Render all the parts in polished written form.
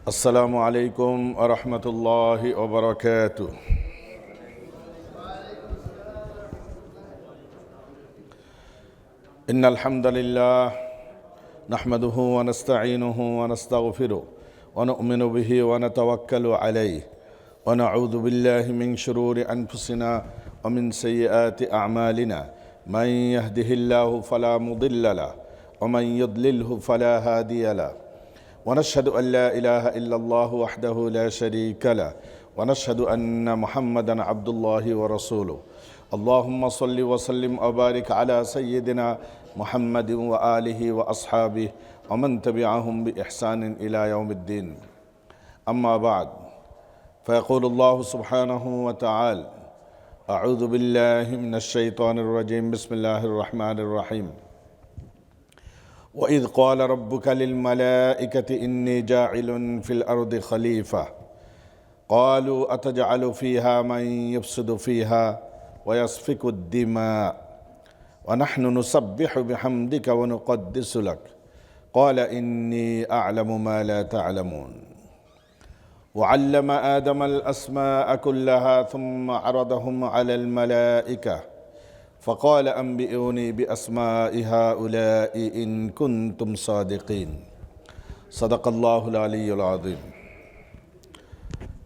السلام عليكم ورحمة الله وبركاته. إن الحمد لله نحمده ونستعينه ونستغفره ونؤمن به ونتوكل عليه ونعوذ بالله من شرور أنفسنا ومن سيئات أعمالنا. من يهده الله فلا مضل له ومن يضلله فلا هادي له. ونشهد أن لا إله إلا الله وحده لا شريك له ونشهد أن محمدًا عبد الله ورسوله. اللهم صل وسلم وبارك على سيدنا محمد وآله وأصحابه ومن تبعهم بإحسان إلى يوم الدين. أما بعد، فيقول الله سبحانه وتعالى: أعوذ بالله من الشيطان الرجيم. بسم الله الرحمن الرحيم. وإذ قال ربك للملائكة إني جاعل في الأرض خليفة قالوا أتجعل فيها من يفسد فيها ويسفك الدماء ونحن نسبح بحمدك ونقدس لك قال إني أعلم ما لا تعلمون. وعلم آدم الأسماء كلها ثم عرضهم على الملائكة فقال أنبئوني بأسماء هؤلاء إن كنتم صادقين. صدق الله العلي العظيم.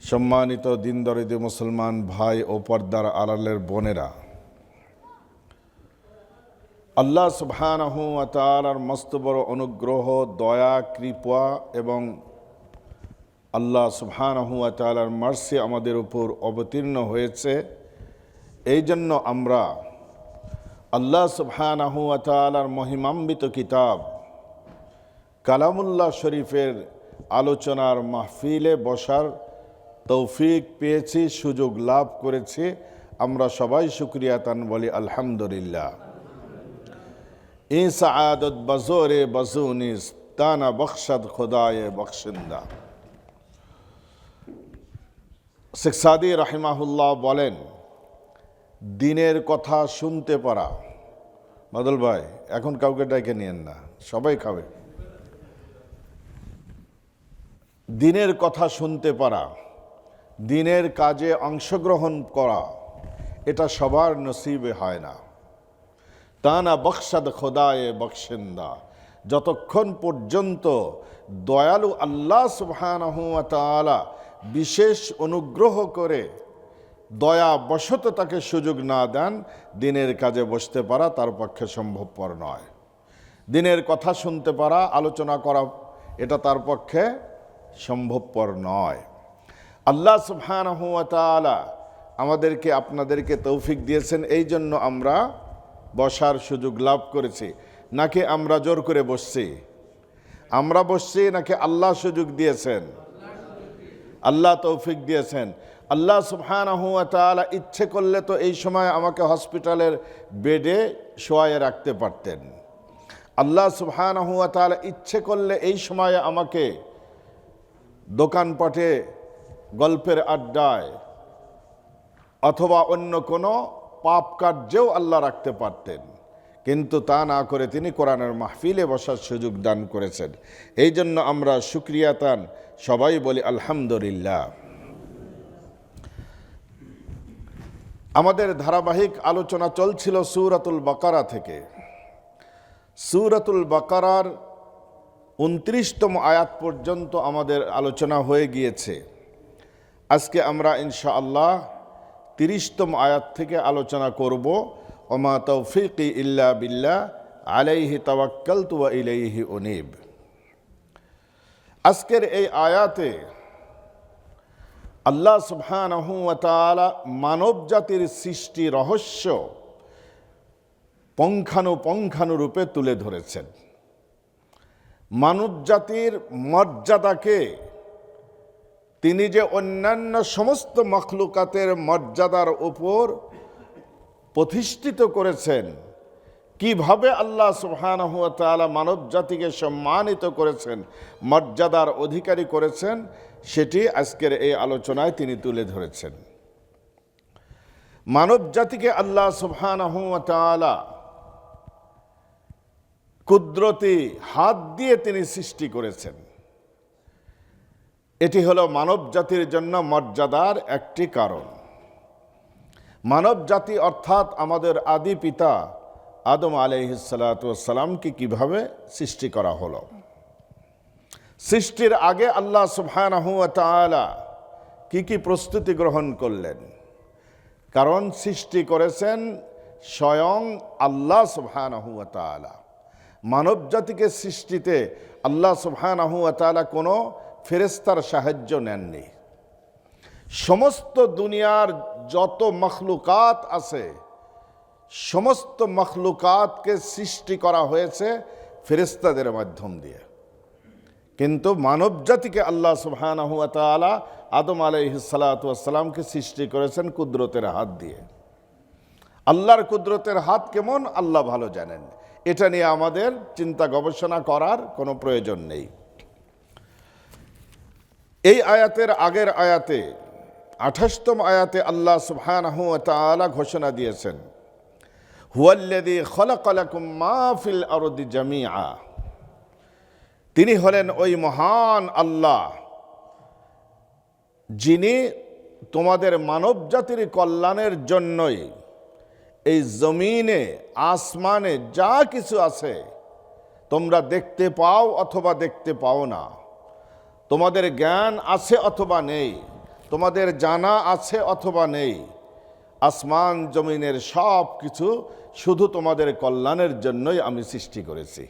সম্মানিত দিনদরিদ্র মুসলমান ভাই ও পর্দার আড়ালের বোনেরা, আল্লাহ সুবহানাহু ওয়া তাআলার মস্ত বড় অনুগ্রহ, দয়া, কৃপা এবং আল্লাহ সুবহানাহু ওয়া তাআলার মার্সি আমাদের উপর অবতীর্ণ হয়েছে। এই জন্য আমরা আল্লাহ সুবহানাহু ওয়া তাআলার মহিমান্বিত কিতাব কালামুল্লাহ শরীফের আলোচনার মাহফিলে বসার তৌফিক পেয়েছি, সুযোগ লাভ করেছি। আমরা সবাই শুকরিয়াতান বলি আলহামদুলিল্লাহ। এই সাআদত বজোরে বজুনিস তানা বখশদ খুদায়ে বখশিন্দা। শেখ সাদি রাহিমাহুল্লাহ বলেন, দিনের কথা শুনতে পারা। বাদল ভাই, এখন কাউকে ডাকে নিয়েন না, সবাই খাবে। দিনের কথা শুনতে পারা, দিনের কাজে অংশগ্রহণ করা, এটা সবার নসিবে হয় না। তানা বখশদ খোদায়ে বখশিন্দা। যতক্ষণ পর্যন্ত দয়ালু আল্লাহ সুবহানাহু ওয়া তাআলা বিশেষ অনুগ্রহ করে দয়া বশত তাকে সুযোগ না দেন, দিনের কাজে বসতে পারা তার পক্ষে সম্ভবপর নয়। দিনের কথা শুনতে পারা, আলোচনা করা, এটা তার পক্ষে সম্ভবপর নয়। আল্লাহ সুবহানাহু ওয়া তাআলা আমাদেরকে আপনাদেরকে তৌফিক দিয়েছেন, এই জন্য আমরা বসার সুযোগ লাভ করেছি। নাকি আমরা জোর করে বসছি? আমরা বসছি নাকি আল্লাহ সুযোগ দিয়েছেন? আল্লাহ তৌফিক দিয়েছেন। আল্লাহ সুবহানাহু ওয়া তাআলা ইচ্ছে করলে তো এই সময় আমাকে হসপিটালের বেডে শোয়ায়ে রাখতে পারতেন। আল্লাহ সুবহানাহু ওয়া তাআলা ইচ্ছে করলে এই সময়ে আমাকে দোকানপাটে, গল্পের আড্ডায় অথবা অন্য কোনো পাপ কার্যেও আল্লাহ রাখতে পারতেন, কিন্তু তা না করে তিনি কোরআনের মাহফিলে বসার সুযোগ দান করেছেন। এই জন্য আমরা শুকরিয়াতান সবাই বলি আলহামদুলিল্লাহ। আমাদের ধারাবাহিক আলোচনা চলছিল সূরাতুল বাকারা থেকে। সূরাতুল বাকারার 29তম আয়াত পর্যন্ত আমাদের আলোচনা হয়ে গিয়েছে। আজকে আমরা ইনশাআল্লাহ 30তম আয়াত থেকে আলোচনা করব। ওমা তৌফিকি ইল্লা বিল্লাহ আলাইহি তাওয়াক্কালতু ওয়া ইলাইহি উনীব। আজকের এই আয়াতে আল্লাহ সুবহানাহু ওয়া তাআলা মানব জাতির সৃষ্টি রহস্য পুঙ্খানুপুঙ্খানুরূপে তুলে ধরেছেন। মানব জাতির মর্যাদাকে তিনি যে অন্যান্য সমস্ত মখলুকাতের মর্যাদার উপর প্রতিষ্ঠিত করেছেন, কিভাবে আল্লাহ সুবহানাহু ওয়া তাআলা মানব জাতিকে সম্মানিত করেছেন, মর্যাদার অধিকারী করেছেন, সেটি আজকের এই আলোচনায় তিনি তুলে ধরেছেন। মানব জাতিকে আল্লাহ সুবহানাহু ওয়া তাআলা কুদরতি হাত দিয়ে তিনি সৃষ্টি করেছেন। এটি হলো মানব জাতির জন্য মর্যাদার একটি কারণ। মানব জাতি অর্থাৎ আমাদের আদি পিতা আদম আলাইহিসসালামকে কিভাবে সৃষ্টি করা হলো। সৃষ্টির আগে আল্লাহ সুবহানাহু ওয়া তাআলা কি প্রস্তুতি গ্রহণ করলেন, কারণ সৃষ্টি করেছেন স্বয়ং আল্লাহ সুবহানাহু ওয়া তাআলা। মানব জাতিকে সৃষ্টিতে আল্লাহ সুবহানাহু ওয়া তাআলা কোনো ফেরেশতার সাহায্য নেননি। সমস্ত দুনিয়ার যত মখলুকাত আছে, সমস্ত মখলুকাতকে সৃষ্টি করা হয়েছে ফেরেশতাদের মাধ্যম দিয়ে, কিন্তু মানব জাতিকে আল্লাহ সুবহানাহু ওয়া তাআলা আদম আলাইহিসসালামকে সৃষ্টি করেছেন কুদরতের হাত দিয়ে। আল্লাহর কুদরতের হাত কেমন আল্লাহ ভালো জানেন, এটা নিয়ে আমাদের চিন্তা গবেষণা করার কোনো প্রয়োজন নেই। এই আয়াতের আগের আয়াতে 28তম আয়াতে আল্লাহ সুবহানাহু ওয়া তাআলা ঘোষণা দিয়েছেন, হুয়াল্লাযী খালাকা লাকুম মা ফিল আরদি জামিআ। তিনি হলেন ওই মহান আল্লাহ যিনি তোমাদের মানব জাতির কল্যাণের জন্যই এই জমিনে আসমানে যা কিছু আছে, তোমরা দেখতে পাও অথবা দেখতে পাও না, তোমাদের জ্ঞান আছে অথবা নেই, তোমাদের জানা আছে অথবা নেই, আসমান জমিনের সব কিছু শুধু তোমাদের কল্যাণের জন্যই আমি সৃষ্টি করেছি।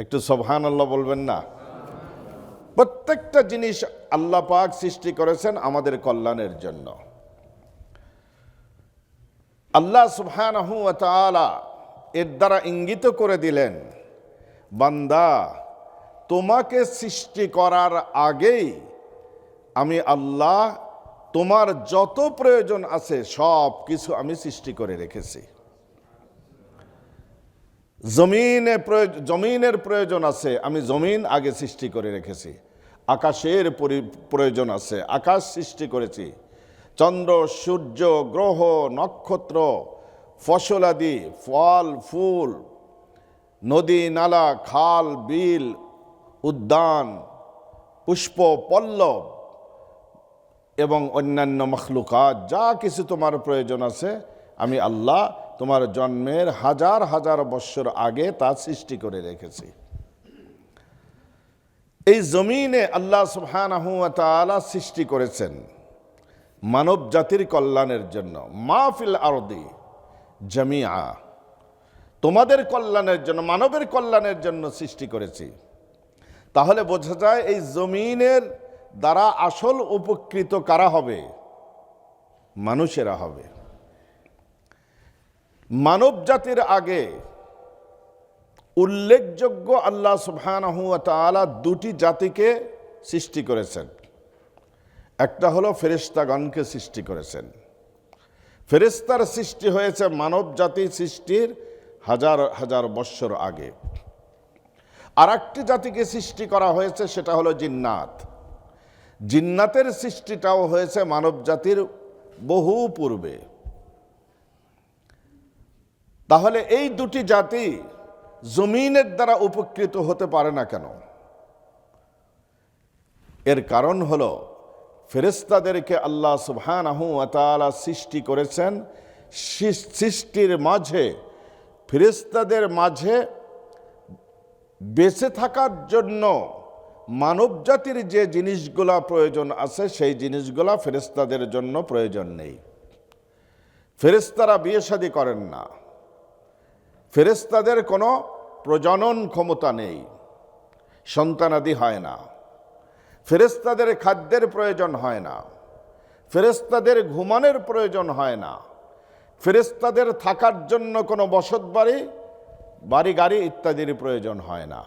একটু সুবহানাল্লাহ বলবেন না? প্রত্যেকটা জিনিস আল্লাহ পাক সৃষ্টি করেছেন আমাদের কল্যাণের জন্য। আল্লাহ সুবহানাহু ওয়া তাআলা এর দ্বারা ইঙ্গিত করে দিলেন, বান্দা তোমাকে সৃষ্টি করার আগেই আমি আল্লাহ তোমার যত প্রয়োজন আছে সব কিছু আমি সৃষ্টি করে রেখেছি। জমিনের প্রয়োজন আছে, আমি জমিন আগে সৃষ্টি করে রেখেছি। আকাশের প্রয়োজন আছে, আকাশ সৃষ্টি করেছি। চন্দ্র, সূর্য, গ্রহ, নক্ষত্র, ফসলাদি, ফল ফুল, নদী নালা, খাল বিল, উদ্যান, পুষ্প পল্লব এবং অন্যান্য মখলুকাত যা কিছু তোমার প্রয়োজন আছে আমি আল্লাহ তোমার জন্মের হাজার হাজার বৎসর আগে তা সৃষ্টি করে রেখেছি। এই জমিনে আল্লাহ সুবহানাহু ওয়া তাআলা সৃষ্টি করেছেন মানব জাতির কল্যাণের জন্য। মা ফিল আরদি জামিআ, তোমাদের কল্যাণের জন্য, মানবের কল্যাণের জন্য সৃষ্টি করেছি। তাহলে বোঝা যায় এই জমিনের দ্বারা আসল উপকৃত কারা হবে? মানুষেরা হবে। মানব জাতির আগে উল্লেখযোগ্য আল্লাহ সুবহানাহু ওয়া তাআলা দুটি জাতিকে সৃষ্টি করেছেন। একটা হলো ফেরেশতাগণকে সৃষ্টি করেছেন। ফেরেশতার সৃষ্টি হয়েছে মানব জাতি সৃষ্টির হাজার হাজার বৎসর আগে। আর একটি জাতিকে সৃষ্টি করা হয়েছে, সেটা হলো জিন্নাত। জিন্নাতের সৃষ্টিটাও হয়েছে মানব জাতির বহু পূর্বে। তাহলে এই দুটি জাতি জমিনের দ্বারা উপকৃত হতে পারে না কেন? এর কারণ হলো ফেরেশতাদেরকে আল্লাহ সুবহানাহু ওয়া তাআলা সৃষ্টি করেছেন। সৃষ্টির মাঝে ফেরেশতাদের মাঝে বেঁচে থাকার জন্য মানব জাতির যে জিনিসগুলা প্রয়োজন আছে সেই জিনিসগুলা ফেরেশতাদের জন্য প্রয়োজন নেই। ফেরেশতারা বিয়ে শাদী করেন না, ফেরেশতাদের কোনো প্রজনন ক্ষমতা নেই, সন্তানাদি হয় না, ফেরেশতাদের খাদ্যের প্রয়োজন হয় না, ফেরেশতাদের ঘুমানোর প্রয়োজন হয় না, ফেরেশতাদের থাকার জন্য কোনো বসতবাড়ি, বাড়ি গাড়ি ইত্যাদির প্রয়োজন হয় না,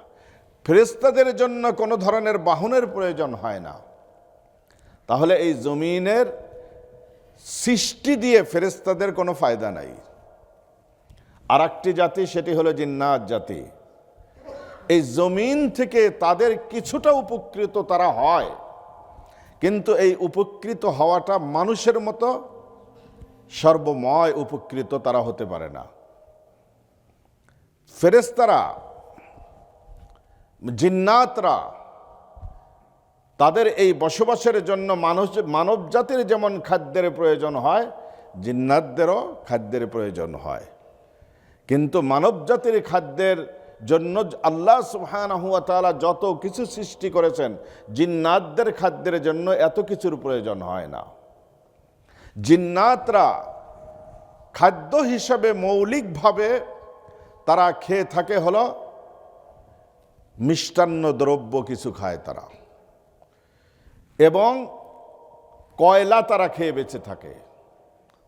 ফেরেশতাদের জন্য কোনো ধরনের বাহনের প্রয়োজন হয় না। তাহলে এই জমিনের সৃষ্টি দিয়ে ফেরেশতাদের কোনো ফায়দা নাই। আর একটি জাতি, সেটি হলো জিন্নাত জাতি। এই জমিন থেকে তাদের কিছুটা উপকৃত তারা হয়, কিন্তু এই উপকৃত হওয়াটা মানুষের মতো সর্বময় উপকৃত তারা হতে পারে না। ফেরেশতারা, জিন্নাতরা তাদের এই বসবাসের জন্য মানব জাতির যেমন খাদ্যের প্রয়োজন হয়, জিন্নাতদেরও খাদ্যের প্রয়োজন হয়। কিন্তু মানব জাতির খাদ্যের জন্য আল্লাহ সুবহানাহু ওয়া তাআলা যত কিছু সৃষ্টি করেছেন, জিন্নাতদের খাদ্যের জন্য এত কিছুর প্রয়োজন হয় না। জিন্নাতরা খাদ্য হিসাবে মৌলিকভাবে তারা খেয়ে থাকে হলো মিষ্টান্ন দ্রব্য কিছু খায় তারা, এবং কয়লা তারা খেয়ে বেঁচে থাকে।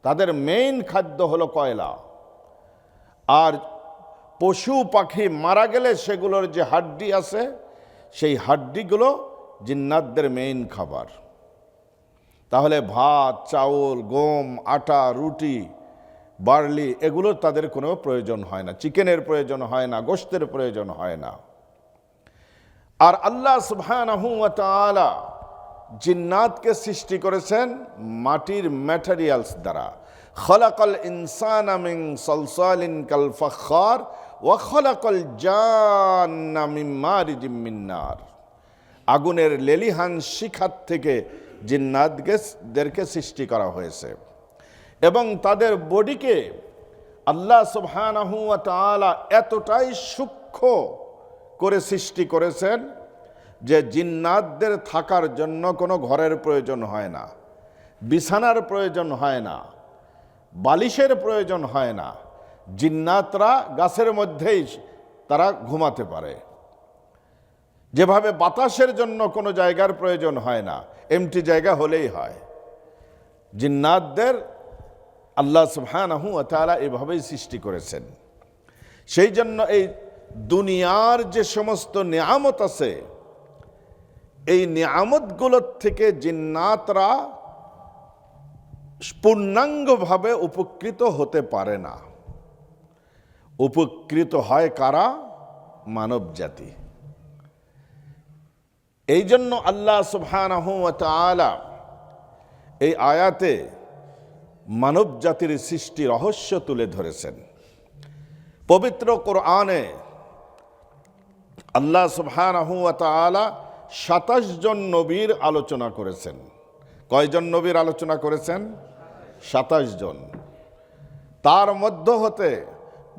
তাদের মেইন খাদ্য হলো কয়লা। আর পশু পাখি মারা গেলে সেগুলোর যে হাড্ডি আছে, সেই হাড্ডিগুলো জিন্নাতদের মেইন খাবার। তাহলে ভাত, চাউল, গম, আটা, রুটি, বার্লি এগুলোর তাদের কোনো প্রয়োজন হয় না। চিকেনের প্রয়োজন হয় না, গোশতের প্রয়োজন হয় না। আর আল্লাহ সুবহানাহু ওয়া তাআলা জিন্নাতকে সৃষ্টি করেছেন মাটির ম্যাটেরিয়ালস দ্বারা। খলাকাল ইনসানা মিন সালসালিন কাল ফাখার ওয়া খলাকাল জান্না মিন মারিজিম মিন নার। আগুনের লেলিহান শিখার থেকে জিন্নাতদেরকে সৃষ্টি করা হয়েছে, এবং তাদের বডিকে আল্লাহ সুবহানাহু ওয়া তাআলা এতটাই সূক্ষ্ম করে সৃষ্টি করেছেন যে জিন্নাতদের থাকার জন্য কোনো ঘরের প্রয়োজন হয় না, বিছানার প্রয়োজন হয় না, বালিশের প্রয়োজন হয় না। জিন্নাতরা গাছের মধ্যেই তারা ঘুমাতে পারে। যেভাবে বাতাসের জন্য কোনো জায়গার প্রয়োজন হয় না, এমটি জায়গা হলেই হয়, জিন্নাতদের আল্লাহ সুবহানাহু ওয়া তাআলা এভাবেই সৃষ্টি করেছেন। সেই জন্য এই দুনিয়ার যে সমস্ত নিয়ামত আছে, এই নিয়ামতগুলোর থেকে জিন্নাতরা পূর্ণাঙ্গভাবে উপকৃত হতে পারে না। উপকৃত হয় কারা? মানব জাতি। এই জন্য আল্লাহ সুবহানাহু ওয়া তাআলা এই আয়াতে মানব জাতির সৃষ্টি রহস্য তুলে ধরেছেন। পবিত্র কোরআনে আল্লাহ সুবহানাহু ওয়া তাআলা ২৭ জন নবীর আলোচনা করেছেন। কয়জন নবীর আলোচনা করেছেন? ২৭ জন। তার মধ্য হতে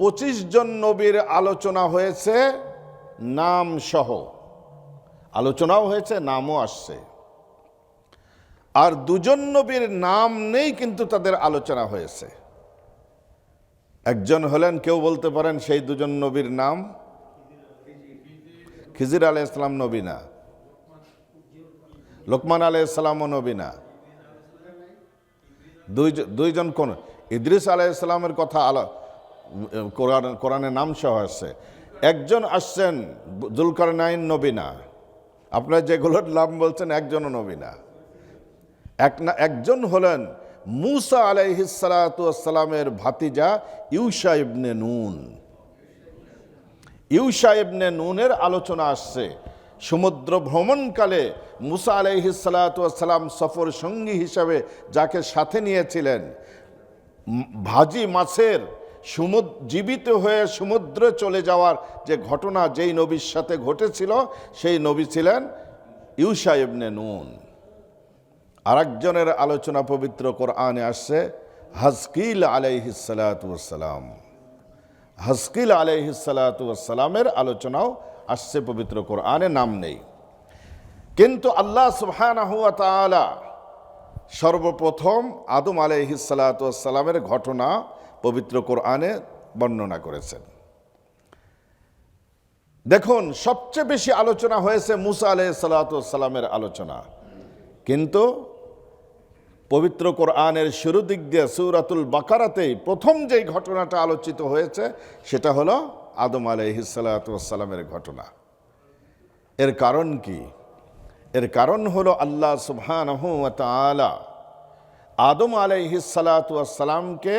২৫ জন নবীর আলোচনা হয়েছে নাম সহ, আলোচনাও হয়েছে, নামও আসছে। আর ২ জন নবীর নাম নেই, কিন্তু তাদের আলোচনা হয়েছে। একজন হলেন, কেউ বলতে পারেন সেই ২ জন নবীর নাম? খিজির আলাইহিস সালাম নবী না, লোকমান আলাইহিস সালামও নবী না। দুইজন কোন? ইদ্রিস আলাইহিস সালামের কথা কোরআনে নাম সহ আসছে। একজন আসছেন যুলকারনাইন, নবী না। আপনারা যেগুলোর নাম বলছেন একজনও নবী না। একজন হলেন মূসা আলাইহিস সালাতু ওয়াস সালামের ভাতিজা ইউশা ইবনে নুন। ইউশা ইবনে নুনের আলোচনা আসছে। সমুদ্র ভ্রমণকালে মূসা আলাইহিস সালাতু ওয়াস সালাম সফর সঙ্গী হিসাবে যাকে সাথে নিয়েছিলেন, ভাজি মাছের জীবিত হয়ে সমুদ্রে চলে যাওয়ার যে ঘটনা যেই নবীর সাথে ঘটেছিল, সেই নবী ছিলেন ইউশা ইবনে নুন। আরেকজনের আলোচনা পবিত্র কোরআনে আসছে হাজকিল আলাইহিস সালাতু ওয়াস সালাম। হাজকিল আলাইহিস সালাতু ওয়াস সালামের আলোচনাও আসছে পবিত্র কোরআনে, নাম নেই। কিন্তু আল্লাহ সুবহানাহু ওয়া তাআলা সর্বপ্রথম আদম আলাইহিস সালাতু ওয়াস সালামের ঘটনা পবিত্র কোরআনে বর্ণনা করেছেন। দেখুন, সবচেয়ে বেশি আলোচনা হয়েছে মূসা আলাইহিস সালাতু ওয়াস সালামের আলোচনা, কিন্তু পবিত্র কোরআনের শুরু দিক দিয়ে সূরাতুল বাকারাতেই প্রথম যেই ঘটনাটা আলোচিত হয়েছে সেটা হলো আদম আলাইহিস সালাতু ওয়াস সালামের ঘটনা। এর কারণ কি? এর কারণ হলো আল্লাহ সুবহানাহু ওয়া তাআলা আদম আলাইহিস সালাতু ওয়াস সালামকে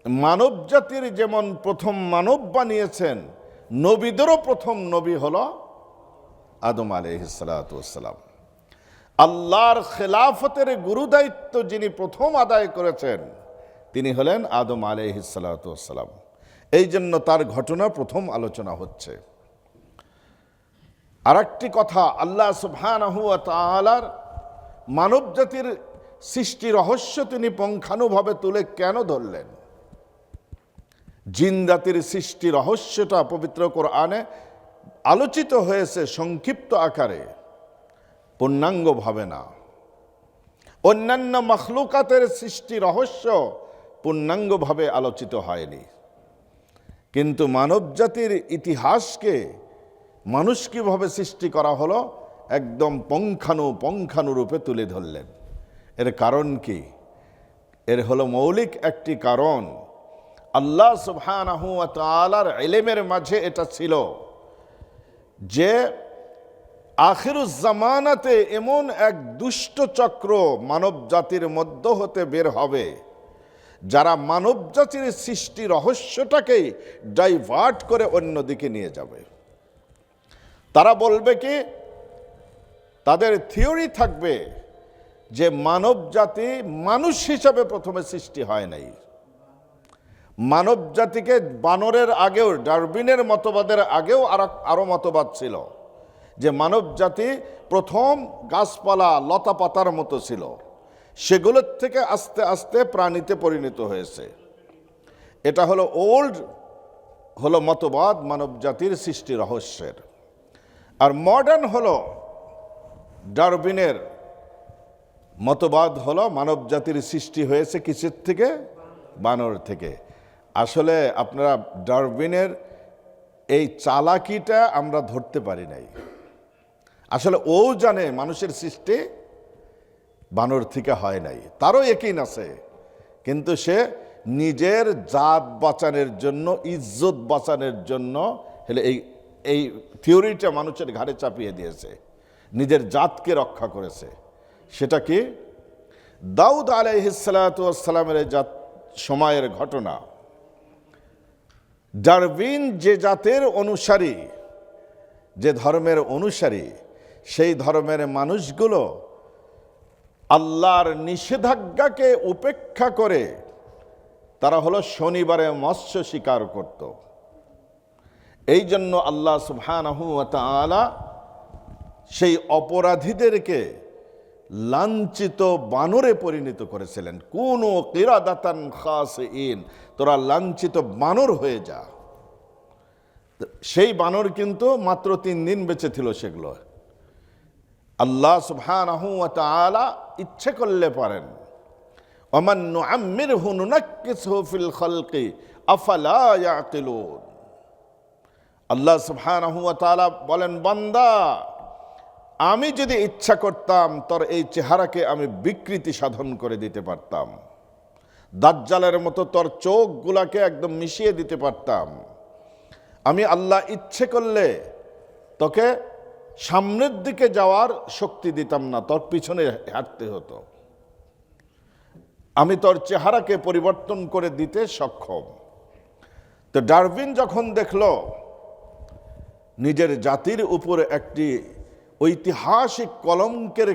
মানব জাতির যেমন প্রথম মানব বানিয়েছেন, নবীদেরও প্রথম নবী হলো আদম আলাইহিস সালাতু ওয়াস সালাম। আল্লাহর খেলাফতের গুরুদায়িত্ব যিনি প্রথম আদায় করেছেন তিনি হলেন আদম আলাইহিস সালাতু ওয়াস সালাম। এই জন্য তার ঘটনা প্রথম আলোচনা হচ্ছে। আর একটি কথা, আল্লাহ সুবহানাহু ওয়া তাআলার মানব জাতির সৃষ্টি রহস্য তিনি পুঙ্খানুভাবে তুলে কেন ধরলেন? জিন জাতির সৃষ্টি রহস্যটা পবিত্র কোরআনে আলোচিত হয়েছে সংক্ষিপ্ত আকারে, পূর্ণাঙ্গভাবে না। অন্যান্য মখলুকাতের সৃষ্টি রহস্য পূর্ণাঙ্গভাবে আলোচিত হয়নি, কিন্তু মানব জাতির ইতিহাসকে, মানুষ কিভাবে সৃষ্টি করা হলো, একদম পুঙ্খানুরূপে তুলে ধরলেন। এর কারণ কি? এর হলো মৌলিক একটি কারণ, আল্লাহ সুবহানাহু ওয়া তাআলার ইলমের মাঝে এটা ছিল যে আখিরুজ জামানাতে এমন এক দুষ্ট চক্র মানব জাতির মধ্য হতে বের হবে, যারা মানব জাতির সৃষ্টি রহস্যটাকেই ডাইভার্ট করে অন্যদিকে নিয়ে যাবে। তারা বলবে কি, তাদের থিওরি থাকবে যে মানব জাতি মানুষ হিসাবে প্রথমে সৃষ্টি হয় নাই। মানব জাতিকে বানরের আগেও, ডারউইনের মতবাদের আগেও আরো মতবাদ ছিল যে মানব জাতি প্রথম গাছপালা লতা পাতার মতো ছিল, সেগুলোর থেকে আস্তে আস্তে প্রাণীতে পরিণত হয়েছে। এটা হলো ওল্ড মতবাদ মানব জাতির সৃষ্টি রহস্যের। আর মডার্ন হলো ডারউইনের মতবাদ, হলো মানব জাতির সৃষ্টি হয়েছে কিসের থেকে? বানর থেকে। আসলে আপনারা ডারউইনের এই চালাকিটা আমরা ধরতে পারি নাই। আসলে ও জানে মানুষের সৃষ্টি বানর থেকে হয় নাই, তারও একই আছে, কিন্তু সে নিজের জাত বাঁচানোর জন্য, ইজ্জত বাঁচানোর জন্য হলে এই থিওরিটা মানুষের ঘাড়ে চাপিয়ে দিয়েছে, নিজের জাতকে রক্ষা করেছে। সেটা কি? দাউদ আলাইহিস সালাতু ওয়াস সালামের জাত সময়ের ঘটনা। ডারউইন যে জাতের অনুসারী, যে ধর্মের অনুসারী, সেই ধর্মের মানুষগুলো আল্লাহর নিষেধাজ্ঞাকে উপেক্ষা করে তারা হলো শনিবারে মৎস্য শিকার করত। এই জন্য আল্লাহ সুবহানাহু ওয়া তাআলা সেই অপরাধীদেরকে লাঞ্ছিত বানরে পরিণত করেছিলেন। কুনু কিরাদাতান খাসিইন, তোরা লাঞ্ছিত বানর হয়ে যা। সেই বানর কিন্তু মাত্র 3 দিন বেঁচে ছিল। সেগুলো আল্লাহ সুবহানাহু ওয়া তাআলা ইচ্ছে করলে পারেন। ওমান নুআম্মিরহু নুনাক্কিসহু ফিল খালকি আফালা ইয়াকিলুন। আল্লাহ সুবহানাহু ওয়া তাআলা বলেন, বান্দা, আমি যদি ইচ্ছা করতাম তোর এই চেহারাকে আমি বিকৃতি সাধন করে দিতে পারতাম, দাজ্জালের মতো তোর চোখগুলাকে একদম মিশিয়ে দিতে পারতাম। আমি আল্লাহ ইচ্ছে করলে তোকে সামনের দিকে যাওয়ার শক্তি দিতাম না, তোর পিছনে হাঁটতে হতো। আমি তোর চেহারাকে পরিবর্তন করে দিতে সক্ষম। তো ডারউইন যখন দেখলো নিজের জাতির উপর একটি ঐতিহাসিক কলঙ্কের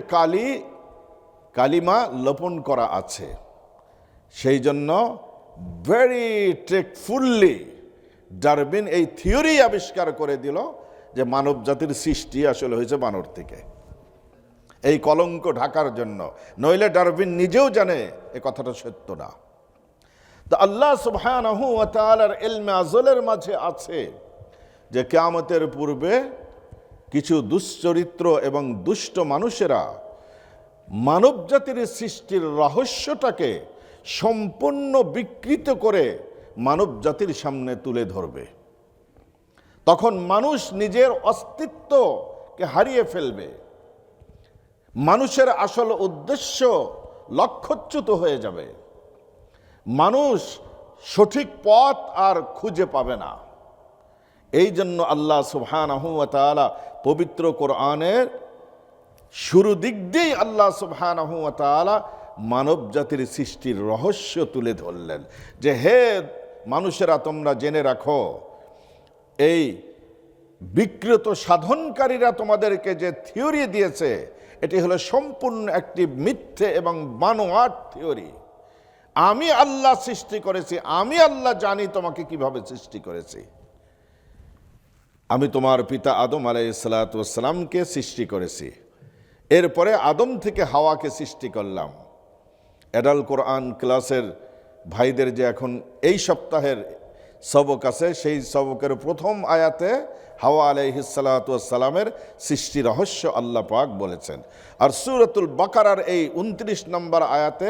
কালিমা লোপন করা আছে, সেই জন্য ভেরি টেকফুললি ডারউইন এই থিওরি আবিষ্কার করে দিল যে মানব জাতির সৃষ্টি আসলে হয়েছে বানর থেকে, এই কলঙ্ক ঢাকার জন্য। নইলে ডারউইন নিজেও জানে এ কথাটা সত্য না। তো আল্লাহ সুবহানাহু ওয়া তাআলার ইলমে আযলের মাঝে আছে যে কিয়ামতের পূর্বে কিছু দুশ্চরিত্র এবং দুষ্ট মানুষেরা মানব জাতির সৃষ্টির রহস্যটাকে সম্পূর্ণ বিকৃত করে মানব জাতির সামনে তুলে ধরবে। তখন মানুষ নিজের অস্তিত্বকে হারিয়ে ফেলবে, মানুষের আসল উদ্দেশ্য লক্ষ্যচ্যুত হয়ে যাবে, মানুষ সঠিক পথ আর খুঁজে পাবে না। এই জন্য আল্লাহ সুবহানাহু ওয়া তাআলা পবিত্র কোরআনের শুরু দিক দিয়েই আল্লাহ সুবহানাহু ওয়া তাআলা মানব জাতির সৃষ্টির রহস্য তুলে ধরলেন যে, হে মানুষেরা, তোমরা জেনে রাখো, এই বিকৃত সাধনকারীরা তোমাদেরকে যে থিওরি দিয়েছে, এটি হলো সম্পূর্ণ একটি মিথ্যে এবং বানোয়াট থিওরি। আমি আল্লাহ সৃষ্টি করেছি, আমি আল্লাহ জানি তোমাকে কিভাবে সৃষ্টি করেছি। আমি তোমার পিতা আদম আলাইহিসসালামকে সৃষ্টি করেছি, এরপরে আদম থেকে হাওয়াকে সৃষ্টি করলাম। অ্যাডাল্ট কোরআন ক্লাসের ভাইদের যে এখন এই সপ্তাহের সবক আছে, সেই সবকের প্রথম আয়াতে হাওয়া আলাইহিসসালামের সৃষ্টি রহস্য আল্লাহ পাক বলেছেন। আর সূরাতুল বাকারার এই 29 নম্বর আয়াতে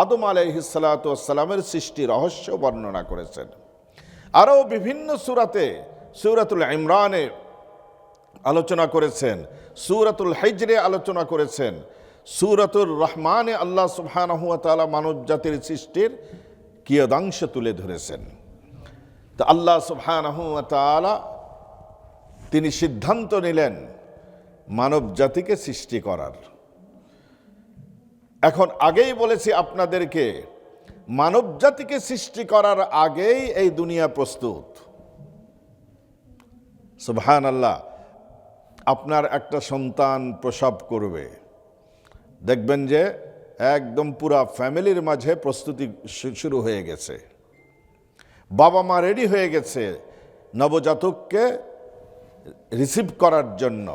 আদম আলাইহিসসালামের সৃষ্টি রহস্য বর্ণনা করেছেন। আরও বিভিন্ন সূরাতে, সূরাতুল ইমরানে আলোচনা করেছেন, সূরাতুল হিজরে আলোচনা করেছেন, সূরাতুর রহমানে আল্লাহ সুবহানাহু ওয়া তাআলা মানব জাতির সৃষ্টির কিয়দাংশ তুলে ধরেছেন। তো আল্লাহ সুবহানাহু ওয়া তাআলা তিনি সিদ্ধান্ত নিলেন মানব জাতিকে সৃষ্টি করার। এখন আগেই বলেছি আপনাদেরকে, মানব জাতিকে সৃষ্টি করার আগেই এই দুনিয়া প্রস্তুত। সুবহানাল্লাহ। আপনার একটা সন্তান প্রসব করবে, দেখবেন যে একদম পুরা ফ্যামিলির মাঝে প্রস্তুতি শুরু হয়ে গেছে। বাবা মা রেডি হয়ে গেছে নবজাতককে রিসিভ করার জন্য।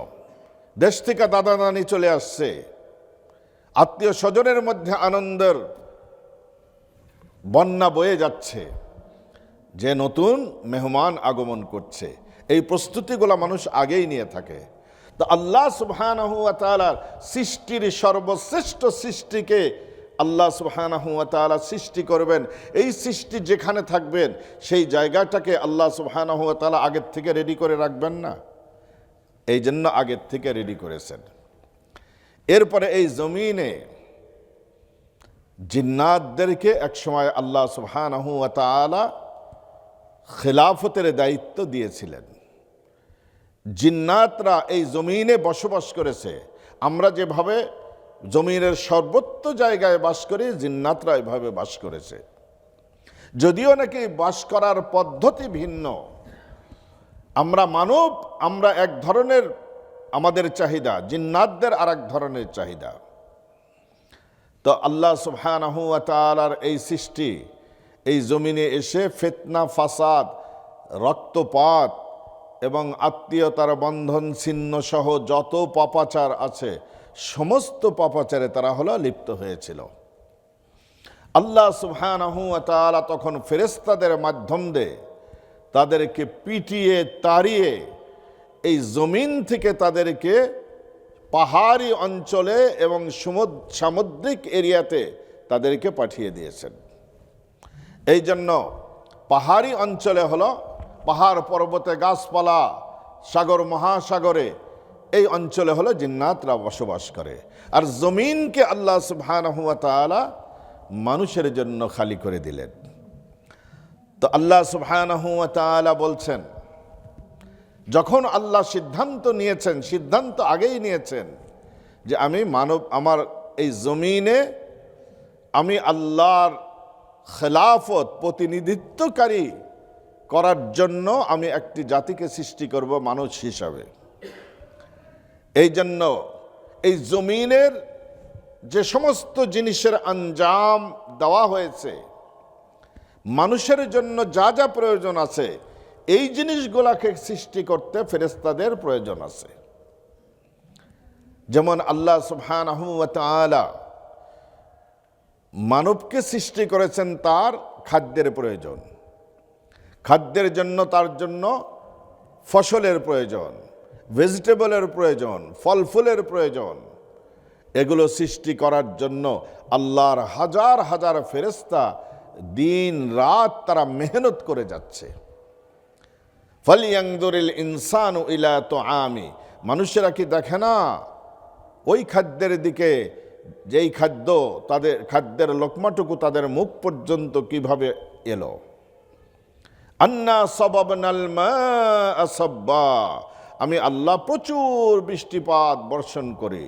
দেশ থেকে দাদা নানি চলে আসছে, আত্মীয় স্বজনের মধ্যে আনন্দের বন্যা বয়ে যাচ্ছে যে নতুন মেহমান আগমন করছে। এই প্রস্তুতিগুলো মানুষ আগেই নিয়ে থাকে। তো আল্লাহ সুবহানাহু ওয়া তাআলার সৃষ্টির সর্বশ্রেষ্ঠ সৃষ্টিকে আল্লাহ সুবহানাহু ওয়া তাআলা সৃষ্টি করবেন। এই সৃষ্টি যেখানে থাকবেন সেই জায়গাটাকে আল্লাহ সুবহানাহু ওয়া তাআলা আগের থেকে রেডি করে রাখবেন না? এই জন্য আগের থেকে রেডি করেছেন। এরপরে এই জমিনে জিন্নাতদেরকে একসময় আল্লাহ সুবহানাহু ওয়া তাআলা খিলাফতের দায়িত্ব দিয়েছিলেন। জিন্নাতরা এই জমিনে বসবাস করেছে। আমরা যেভাবে জমিনের সর্বত্র জায়গায় বাস করি, জিন্নাতরা এভাবে বাস করেছে। যদিও নাকি বাস করার পদ্ধতি ভিন্ন। আমরা মানব, আমরা এক ধরনের আমাদের চাহিদা, জিন্নাতদের আর এক ধরনের চাহিদা। তো আল্লাহ সুবহানাহু ওয়া তাআলার এই সৃষ্টি এই জমিনে এসে ফিতনা, ফাসাদ, রক্তপাত এবং আত্মীয়তার বন্ধন ছিন্ন সহ যত পাপাচার আছে সমস্ত পাপাচারে তারা লিপ্ত হয়েছিল। আল্লাহ সুবহানাহু ওয়া তাআলা তখন ফেরেশতাদের মাধ্যম দিয়ে তাদেরকে পিটিয়ে তাড়িয়ে এই জমিন থেকে তাদেরকে পাহাড়ি অঞ্চলে এবং সামুদ্রিক এরিয়াতে তাদেরকে পাঠিয়ে দিয়েছেন। এই জন্য পাহাড়ি অঞ্চলে পাহাড় পর্বতে, গাছপালা, সাগর মহাসাগরে, এই অঞ্চলে জিন্নাতরা বসবাস করে। আর জমিনকে আল্লাহ সুবহানাহু ওয়া তাআলা মানুষের জন্য খালি করে দিলেন। তো আল্লাহ সুবহানাহু ওয়া তাআলা বলছেন, যখন আল্লাহ সিদ্ধান্ত নিয়েছেন, সিদ্ধান্ত আগেই নিয়েছেন যে আমি আমার এই জমিনে আমি আল্লাহর খেলাফত, প্রতিনিধিত্বকারী করার জন্য আমি একটি জাতিকে সৃষ্টি করব মানুষ হিসাবে। এই জন্য এই জমিনের যে সমস্ত জিনিসের আঞ্জাম দেওয়া হয়েছে, মানুষের জন্য যা যা প্রয়োজন আছে, এই জিনিসগুলাকে সৃষ্টি করতে ফেরেশতাদের প্রয়োজন আছে। যেমন আল্লাহ সুবহানাহু ওয়া তাআলা মানবকে সৃষ্টি করেছেন তার খাদ্যের প্রয়োজন। খাদ্যের জন্য তার জন্য ফসলের প্রয়োজন, ভেজিটেবলের প্রয়োজন, ফল ফুলের প্রয়োজন। এগুলো সৃষ্টি করার জন্য আল্লাহর হাজার হাজার ফেরেশতা দিন রাত তারা মেহনত করে যাচ্ছে। ফালিয়ানজুরিল ইনসানু ইলা তুআমি, মানুষেরা কি দেখে না ওই খাদ্যের দিকে, যেই খাদ্য তাদের খাদ্যের লোকমাটুকু তাদের মুখ পর্যন্ত কিভাবে এলো। আন্না সাবাবনাল মা'a সাব্বা, আমি আল্লাহ প্রচুর বৃষ্টিপাত বর্ষণ করি।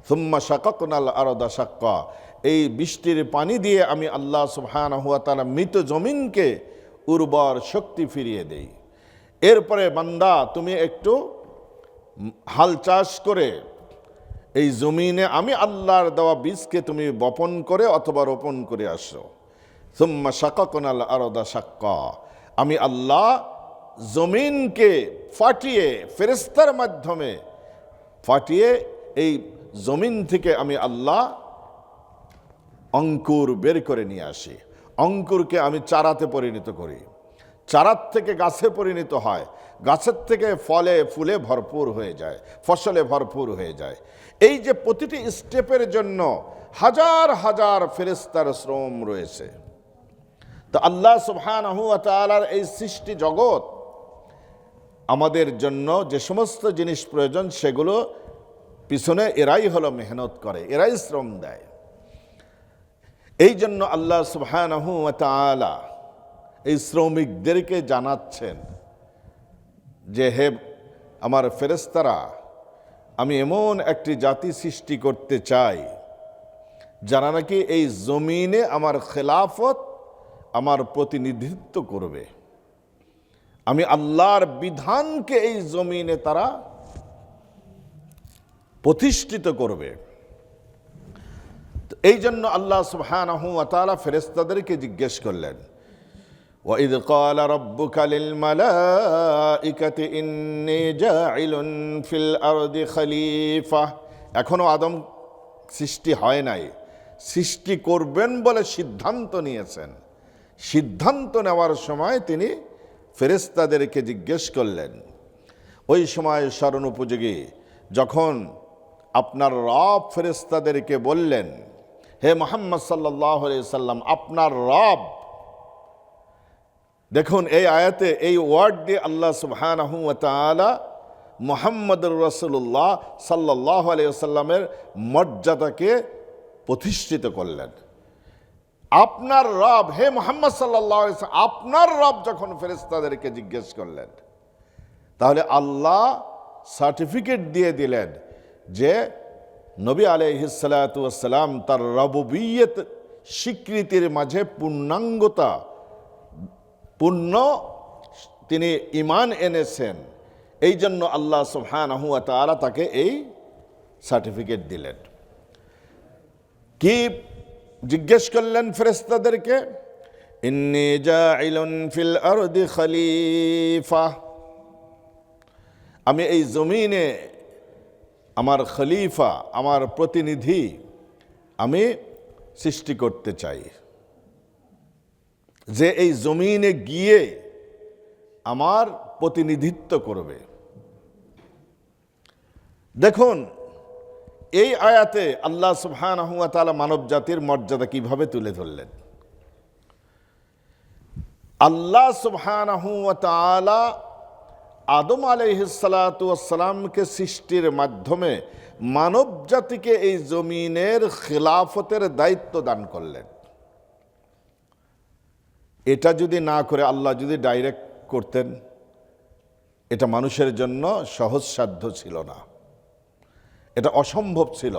সুম্মা শাকাকনাল আরদা শাক্কা, এই বৃষ্টির পানি দিয়ে আমি আল্লাহ সুবহানাহু ওয়া তাআলা মৃত জমিনকে উর্বর শক্তি ফিরিয়ে দেই। এরপরে বান্দা তুমি একটু হাল চাষ করে এই জমিনে আমি আল্লাহর দেওয়া বীজকে তুমি বপন করে অথবা রোপণ করে আসো। সুম্মা শাকাকনাল আরদা শাক্কা, আমি আল্লাহ জমিনকে ফাটিয়ে ফেরেশতার মাধ্যমে ফাটিয়ে এই জমিন থেকে আমি আল্লাহ অঙ্কুর বের করে নিয়ে আসি। অঙ্কুরকে আমি চারাতে পরিণত করি, চারার থেকে গাছে পরিণত হয়, গাছের থেকে ফলে ফুলে ভরপুর হয়ে যায়, ফসলে ভরপুর হয়ে যায়। এই যে প্রতিটি স্টেপের জন্য হাজার হাজার ফেরেশতার শ্রম রয়েছে। তো আল্লাহ সুবহানাহু ওয়া তাআলার এই সৃষ্টি জগৎ আমাদের জন্য যে সমস্ত জিনিস প্রয়োজন সেগুলো পিছনে এরাই হলো মেহনত করে, এরাই শ্রম দেয়। এই জন্য আল্লাহ সুবহানাহু ওয়া তাআলা এই শ্রমিকদেরকে জানাচ্ছেন যে হে আমার ফেরেশতারা, আমি এমন একটি জাতি সৃষ্টি করতে চাই যারা নাকি এই জমিনে আমার খেলাফত, আমার প্রতিনিধিত্ব করবে। আমি আল্লাহর বিধানকে এই জমিনে তারা প্রতিষ্ঠিত করবে। এই জন্য আল্লাহ সুবহানাহু ওয়া তাআলা ফেরেশতাদেরকে জিজ্ঞেস করলেন, وَإِذْ قَالَ رَبُّكَ لِلْمَلَائِكَةِ إِنِّي جَاعِلٌ فِي الْأَرْضِ خَلِيفَةً। এখনো আদম সৃষ্টি হয় নাই, সৃষ্টি করবেন বলে সিদ্ধান্ত নিয়েছেন। সিদ্ধান্ত নেওয়ার সময় তিনি ফেরেশতাদেরকে জিজ্ঞেস করলেন, ওই সময় স্মরণ উপযোগী যখন আপনার রব ফেরেশতাদেরকে বললেন, হে মুহাম্মদ সাল্লাল্লাহু আলাইহি সাল্লাম, আপনার রব। দেখুন এই আয়াতে এই ওয়ার্ড দিয়ে আল্লাহ সুবহানাহু ওয়া তাআলা মুহাম্মদুর রাসূলুল্লাহ সাল্লাল্লাহু আলাইহি ওয়াসাল্লামের মর্যাদাকে প্রতিষ্ঠিত করলেন। আপনার রব, হে মুহাম্মদ সাল্লাল্লাহু আলাইহি ওয়াসাল্লাম, আপনার রব যখন ফেরেশতাদেরকে জিজ্ঞেস করলেন, তাহলে আল্লাহ সার্টিফিকেট দিয়ে দিলেন যে নবী আলাইহিস সালাতু ওয়াস সালাম তার রুবুবিয়ত স্বীকৃতির মাঝে পূর্ণাঙ্গতা, পূর্ণ তিনি ঈমান এনেছেন। এই জন্য আল্লাহ সুবহানাহু ওয়া তাআলা তাকে এই সার্টিফিকেট দিলেন। কি জিজ্ঞেস করলেন ফেরেশতাদেরকে? ইন্নী জাইলুন ফিল আরদি খলিফা, আমি এই জমিনে আমার খলিফা, আমার প্রতিনিধি আমি সৃষ্টি করতে চাই, যে এই জমিনে গিয়ে আমার প্রতিনিধিত্ব করবে। দেখুন এই আয়াতে আল্লাহ সুবহানাহু ওয়া তাআলা মানব জাতির মর্যাদা কিভাবে তুলে ধরলেন। আল্লাহ সুবহানাহু ওয়া তাআলা আদম আলাইহিস সালাতু ওয়াস সালামকে সৃষ্টির মাধ্যমে মানব জাতিকে এই জমিনের খিলাফতের দায়িত্ব দান করলেন। এটা যদি না করে আল্লাহ যদি ডাইরেক্ট করতেন, এটা মানুষের জন্য সহজসাধ্য ছিল না, এটা অসম্ভব ছিল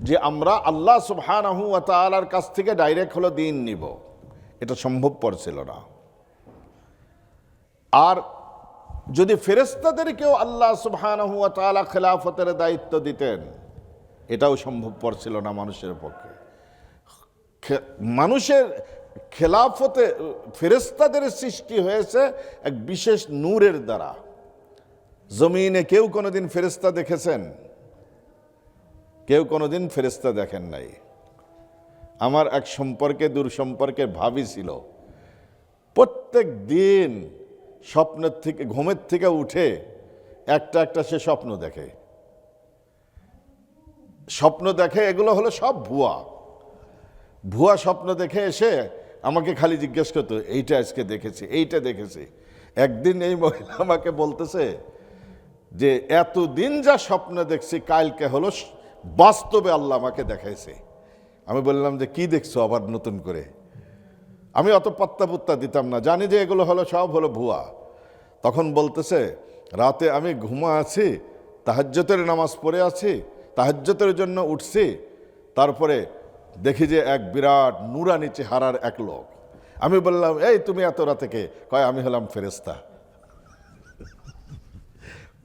যে আমরা আল্লাহ সুবহানাহু ওয়া তাআলার কাছ থেকে ডাইরেক্ট হলো দিন নিব, এটা সম্ভবপর ছিল না। আর যদি ফেরেশতাদেরকেও আল্লাহ সুবহানাহু ওয়া তাআলা খেলাফতের দায়িত্ব দিতেন, এটাও সম্ভবপর ছিল না মানুষের পক্ষে। মানুষের খেলাফতে ফেরেশতাদের সৃষ্টি হয়েছে এক বিশেষ নূরের দ্বারা। জমিনে কেউ কোনোদিন ফেরেশতা দেখেছেন? কেউ কোনোদিন ফেরেশতা দেখেন নাই। আমার এক সম্পর্কে, দূর সম্পর্কে ভাবি ছিল, প্রত্যেক দিন স্বপ্নের থেকে, ঘুমের থেকে উঠে একটা একটা সে স্বপ্ন দেখে। স্বপ্ন দেখে এগুলো হলো সব ভুয়া। ভুয়া স্বপ্ন দেখে এসে আমাকে খালি জিজ্ঞেস করতো, এইটা আজকে দেখেছি, এইটা দেখেছি। একদিন এই মহিলা আমাকে বলতেছে যে এতদিন যা স্বপ্ন দেখছি, কালকে হলো বাস্তবে আল্লাহ আমাকে দেখাইছে। আমি বললাম যে কি দেখছো আবার নতুন করে? আমি অত পাত্তা দিতাম না, জানি যে এগুলো হলো সব হলো ভুয়া। তখন বলতেছে, রাতে আমি ঘুমা আছি, তাহাজ্জুদের নামাজ পড়ে আছি, তাহাজ্জুদের জন্য উঠছি, তারপরে দেখি যে এক বিরাট নুরানি চেহারার এক লোক। আমি বললাম, এই তুমি এত রাতে কে? কয় আমি হলাম ফেরেশতা।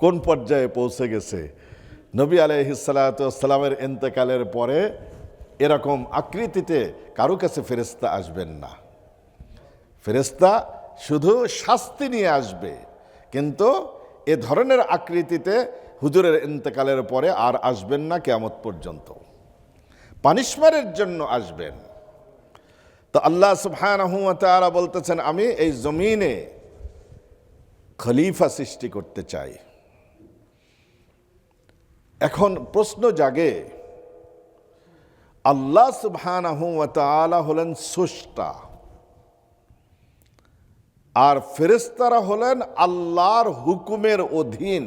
কোন পর্যায়ে পৌঁছে গেছে! নবী আলাইহিস সালাতু ওয়াস সালামের ইন্তেকালের পরে এরকম আকৃতিতে কারো কাছে ফেরেশতা আসবেন না। ফেরেশতা শুধু শাস্তি নিয়ে আসবে, কিন্তু এ ধরনের আকৃতিতে হুজুরের ইন্তেকালের পরে আর আসবেন না কিয়ামত পর্যন্ত, পানিশমেন্টের জন্য আসবেন। তো আল্লাহ সুবহানাহু ওয়া তাআলা বলতেছেন, আমি এই জমিনে খলিফা সৃষ্টি করতে চাই। এখন প্রশ্ন জাগে, আল্লাহ সুবহানাহু ওয়া তাআলা হলেন স্রষ্টা, আর ফেরেশতারা হলেন আল্লাহর হুকুমের অধীন।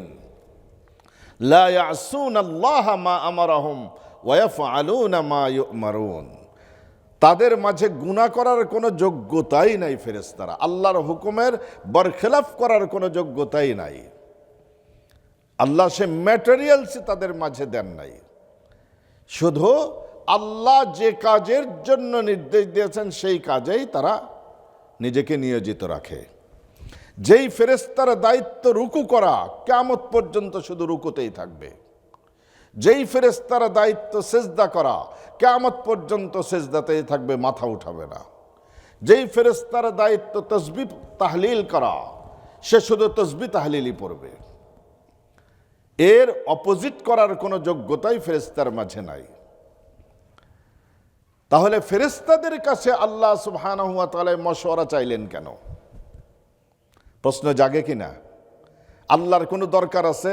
লা ইয়াসুনাল্লাহা মা আমারাহুম ওয়া ইয়াফআলুনা মা ইউমারুন। তাদের মাঝে গুনাহ করার কোনো যোগ্যতাই নাই ফেরেশতারা, আল্লাহর হুকুমের বরখেলাফ করার কোনো যোগ্যতাই নাই। আল্লাহ সে ম্যাটেরিয়ালস তাদের মাঝে দেন নাই, শুধু আল্লাহ যে কাজের জন্য নির্দেশ দিয়েছেন সেই কাজেই তারা নিজেকে নিয়োজিত রাখে। যেই ফেরেশতার দায়িত্ব রুকু করা, কিয়ামত পর্যন্ত শুধু রুকুতেই থাকবে। যেই ফেরেশতার দায়িত্ব সেজদা করা, কিয়ামত পর্যন্ত সেজদাতেই থাকবে, মাথা উঠাবে না। যেই ফেরেশতার দায়িত্ব তাসবিহ তাহলিল করা, সে শুধু তাসবিহ তাহলিলই পড়বে। এর অপোজিট করার কোনো যোগ্যতাই ফেরেশতার মাঝে নাই। তাহলে ফেরেশতাদের কাছে আল্লাহ সুবহানাহু ওয়া তাআলা মশওয়ারা চাইলেন কেন? প্রশ্ন জাগে কিনা? আল্লাহর কোনো দরকার আছে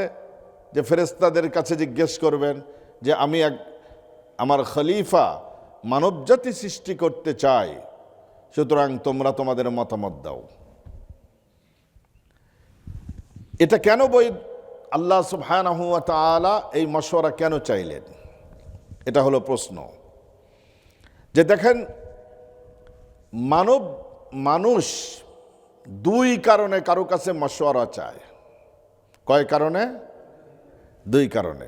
যে ফেরেশতাদের কাছে জিজ্ঞেস করবেন যে আমি আমার খলিফা মানবজাতি সৃষ্টি করতে চাই, সুতরাং তোমরা তোমাদের মতামত দাও? এটা কেন আল্লাহ সুবহানাহু ওয়া তাআলা এই মশওয়ারা কেন চাইলেন? এটা হলো প্রশ্ন। যে দেখেন, মানুষ দুই কারণে কারো কাছে মশওয়ারা চায়। কয় কারণে? দুই কারণে।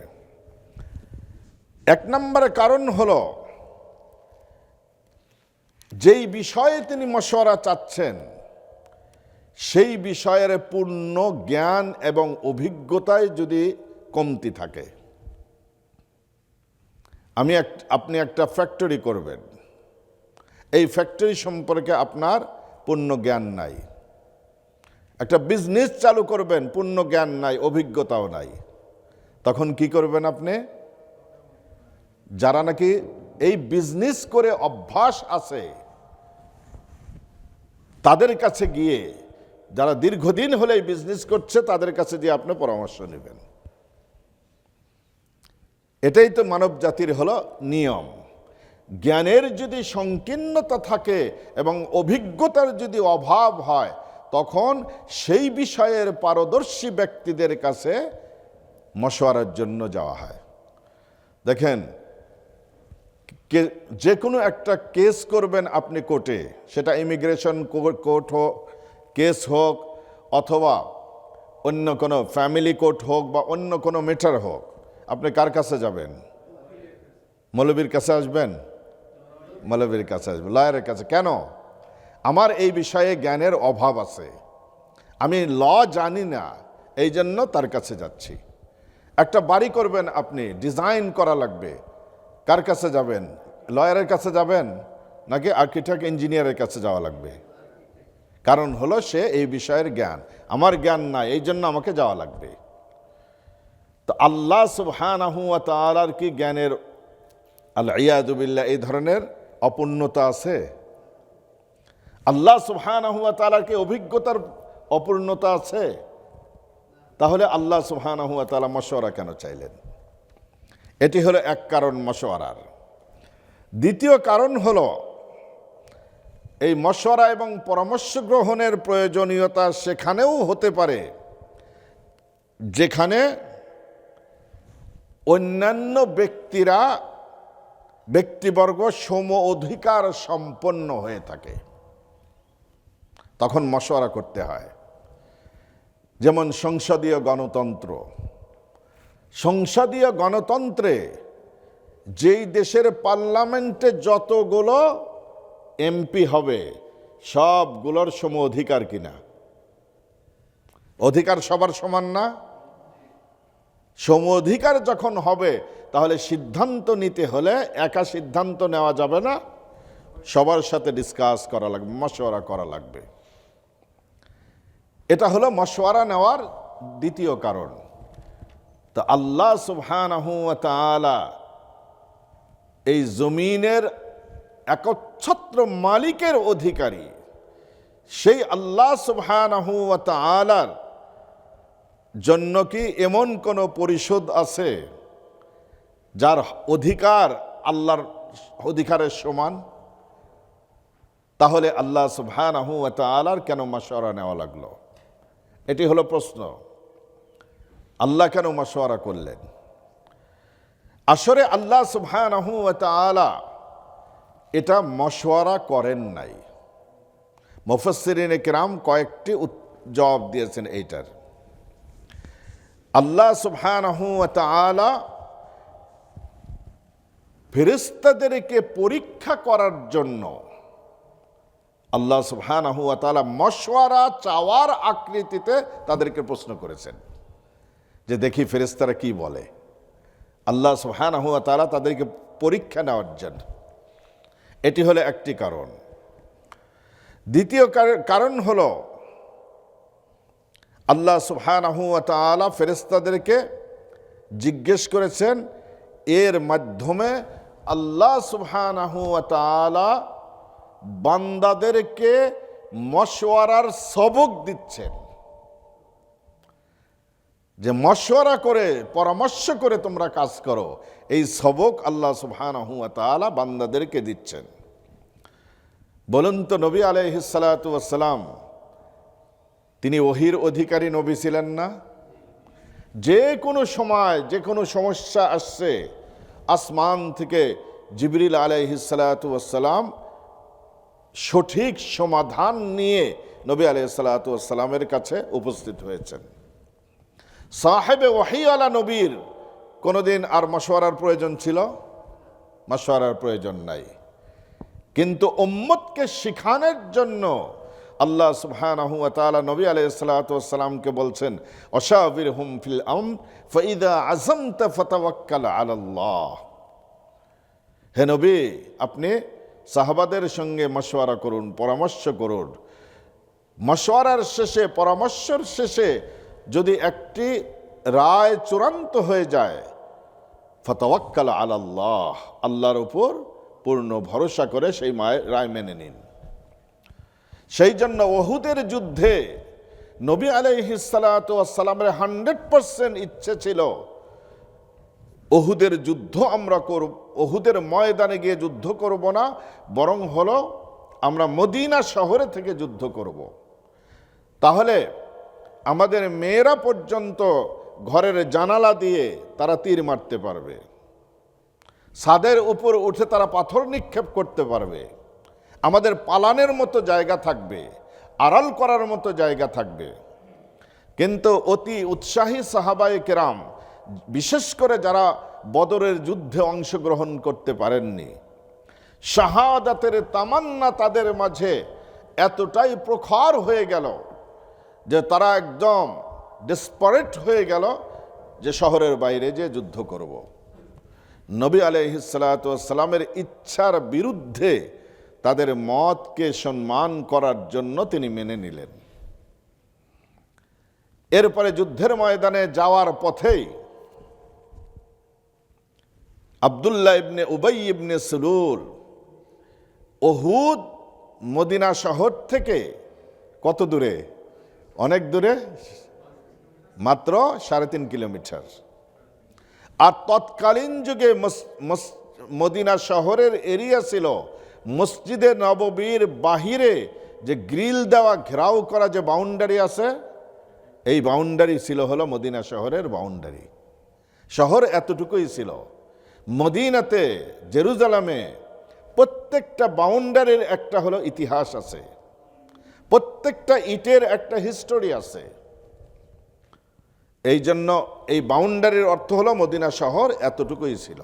এক নম্বরের কারণ হলো, যেই বিষয়ে তিনি মশওয়ারা চাচ্ছেন সেই বিষয়ের পূর্ণ জ্ঞান এবং অভিজ্ঞতায় যদি কমতি থাকে। আপনি একটা ফ্যাক্টরি করবেন, এই ফ্যাক্টরি সম্পর্কে আপনার পূর্ণ জ্ঞান নাই। একটা বিজনেস চালু করবেন, পূর্ণ জ্ঞান নাই, অভিজ্ঞতাও নাই। তখন কি করবেন আপনি? যারা নাকি এই বিজনেস করে অভ্যাস আছে তাদের কাছে গিয়ে, যারা দীর্ঘদিন হলে এই বিজনেস করছে তাদের কাছে গিয়ে আপনি পরামর্শ নেবেন। এটাই তো মানব জাতির হলো নিয়ম। জ্ঞানের যদি সংকীর্ণতা থাকে এবং অভিজ্ঞতার যদি অভাব হয়, তখন সেই বিষয়ের পারদর্শী ব্যক্তিদের কাছে মশওয়ারার জন্য যাওয়া হয়। দেখেন, যে কোনো একটা কেস করবেন আপনি কোর্টে, সেটা ইমিগ্রেশন কোর্ট হোক, কেস হোক, অথবা অন্য কোনো ফ্যামিলি কোর্ট হোক বা অন্য কোনো ম্যাটার হোক, আপনি কার কাছে যাবেন? মৌলবীর কাছে আসবেন? মৌলবীর কাছে আসবেন, লয়ারের কাছে। কেন? আমার এই বিষয়ে জ্ঞানের অভাব আছে, আমি ল জানি না, এই জন্য তার কাছে যাচ্ছি। একটা বাড়ি করবেন আপনি, ডিজাইন করা লাগবে, কার কাছে যাবেন? লয়ারের কাছে যাবেন নাকি আর্কিটেক্ট ইঞ্জিনিয়ারের কাছে যাওয়া লাগবে? কারণ হলো সে এই বিষয়ের জ্ঞান, আমার জ্ঞান নাই, এই জন্য আমাকে যাওয়া লাগবে। তো আল্লাহ সুবহানাহু ওয়া তাআলার কি জ্ঞানের আল-ইয়াযু বিল্লাহ এই ধরনের অপূর্ণতা আছে? আল্লাহ সুবহানাহু ওয়া তাআলার কি অভিজ্ঞতার অপূর্ণতা আছে? তাহলে আল্লাহ সুবহানাহু ওয়া তাআলা মশওয়ারা কেন চাইলেন? এটি হলো এক কারণ মশওয়ারার। দ্বিতীয় কারণ হলো, এই মশওয়ারা এবং পরামর্শ গ্রহণের প্রয়োজনীয়তা সেখানেও হতে পারে যেখানে অন্যান্য ব্যক্তিবর্গ সম অধিকার সম্পন্ন হয়ে থাকে, তখন মশওয়ারা করতে হয়। যেমন সংসদীয় গণতন্ত্র। সংসদীয় গণতন্ত্রে যেই দেশের পার্লামেন্টে যতগুলো এমপি হবে সবগুলোর সম অধিকার কিনা? অধিকার সবার সমান না? সম অধিকার যখন হবে, তাহলে সিদ্ধান্ত নিতে হলে একা সিদ্ধান্ত নেওয়া যাবে না, সবার সাথে ডিসকাস করা লাগবে, মশওয়ারা করা লাগবে। এটা হলো মশওয়ারা নেওয়ার দ্বিতীয় কারণ। তো আল্লাহ সুবহানাহু ওয়া তাআলা এই জমিনের একচ্ছত্র মালিকের অধিকারী, সেই আল্লাহ সুবহানাহু ওয়া তাআলার জন্য কি এমন কোন পরিষদ আছে যার অধিকার আল্লাহর অধিকারের সমান? তাহলে আল্লাহ সুবহানাহু ওয়া তাআলার কেন মাশওয়ারা নেওয়া লাগলো? এটি হলো প্রশ্ন। আল্লাহ কেন মাশওয়ারা করলেন? আসলে আল্লাহ সুবহানাহু ওয়া তাআলা এটা মাশওয়ারা করেন নাই। মুফাসসিরিনে কিরাম কয়েকটি জবাব দিয়েছেন এইটার। আল্লাহ সুবহানাহু ওয়া তাআলা ফেরেশতাদেরকে পরীক্ষা করার জন্য আল্লাহ সুবহানাহু ওয়া তাআলা মাশওয়ারা চাওয়ার আকৃতিতে তাদেরকে প্রশ্ন করেছেন যে দেখি ফেরেশতারা কি বলে। আল্লাহ সুবহানাহু ওয়া তাআলা তাদেরকে পরীক্ষা নেওয়ার জন্য, এটি হলো একটি কারণ। দ্বিতীয় কারণ হলো আল্লাহ সুবহানাহু ওয়া তাআলা ফেরেশতাদেরকে জিজ্ঞেস করেছেন, এর মাধ্যমে আল্লাহ সুবহানাহু ওয়া তাআলা বান্দাদেরকে মশওয়ারার সবক দিচ্ছেন, যে মশওয়ারা করে পরামর্শ করে তোমরা কাজ করো, এই সবক আল্লাহ সুবহানাহু ওয়া তাআলা বান্দাদেরকে দিচ্ছেন। বলুন তো, নবী আলাইহিস সালাতু ওয়াস সালাম তিনি ওহীর অধিকারী নবী ছিলেন না? যে কোনো সময় যে কোনো সমস্যা আসছে, আসমান থেকে জিবরিল আলাইহিস সালাতু ওয়াস সালাম সঠিক সমাধান নিয়ে নবী আলাইহিস সালাতু ওয়াস সালামের কাছে উপস্থিত হয়েছেন। সাহেবে ওয়াহিওয়ালা নবীর কোনোদিন আর মশওয়ারার প্রয়োজন ছিল? মশওয়ারার প্রয়োজন নাই। কিন্তু উম্মতকে শিখানোর জন্য আল্লাহ সুবহানাহু ওয়া তাআলা নবী আলাইহিস সালাতু ওয়াস সালামকে বলছেন, ওয়াশাবিরহুম ফিল আমর ফাইদা আযামতা ফাতাওয়াক্কাল আলাল্লাহ। হে নবী, আপনি সাহাবাদের সঙ্গে মশওয়ারা করুন, পরামর্শ করুন। মশওয়ারার শেষে, পরামর্শের শেষে যদি একটি রায় চূড়ান্ত হয়ে যায়, ফাতাওয়াক্কাল আলাল্লাহ, আল্লাহর উপর পূর্ণ ভরসা করে সেই রায় মেনে নিন। সেই জন্য উহুদের যুদ্ধে নবী আলাইহিস সালাতু ওয়াস সালামের 100% ইচ্ছে ছিল উহুদের যুদ্ধ আমরা করব, উহুদের ময়দানে গিয়ে যুদ্ধ করব না, বরং হলো আমরা মদিনা শহরে থেকে যুদ্ধ করব। তাহলে আমাদের মেয়েরা পর্যন্ত ঘরের জানালা দিয়ে তারা তীর মারতে পারবে, ছাদের উপর উঠে তারা পাথর নিক্ষেপ করতে পারবে, আমাদের পালানের মতো জায়গা থাকবে, আড়াল করার মতো জায়গা থাকবে। কিন্তু অতি উৎসাহী সাহাবায়ে কেরাম, বিশেষ করে যারা বদরের যুদ্ধে অংশগ্রহণ করতে পারেননি, শাহাদাতের তামান্না তাদের মাঝে এতটাই প্রখর হয়ে গেল যে তারা একদম ডেসপারেট হয়ে গেল যে শহরের বাইরে যে যুদ্ধ করব। নবী আলাইহিস সালাতু ওয়াস সালামের ইচ্ছার বিরুদ্ধে তাদের মতকে সম্মান করার জন্য তিনি মেনে নিলেন। এরপরে যুদ্ধের ময়দানে যাওয়ার পথেই আব্দুল্লাহ ইবনে উবাই ইবনে সুলুল উহুদ মদিনা শহর থেকে কত দূরে? অনেক দূরে, মাত্র 3.5 কিলোমিটার। আর তৎকালীন যুগে মদিনা শহরের এরিয়া ছিল মসজিদে নববীর বাহিরে যে গ্রিল দেওয়া, ঘেরাও করা যে বাউন্ডারি আছে, এই বাউন্ডারি ছিল হলো মদিনা শহরের বাউন্ডারি। শহর এতটুকুই ছিল। মদিনাতে, জেরুজালেমে প্রত্যেকটা বাউন্ডারির একটা হলো ইতিহাস আছে, প্রত্যেকটা ইটের একটা হিস্টোরি আছে। এই জন্য এই বাউন্ডারির অর্থ হলো মদিনা শহর এতটুকুই ছিল।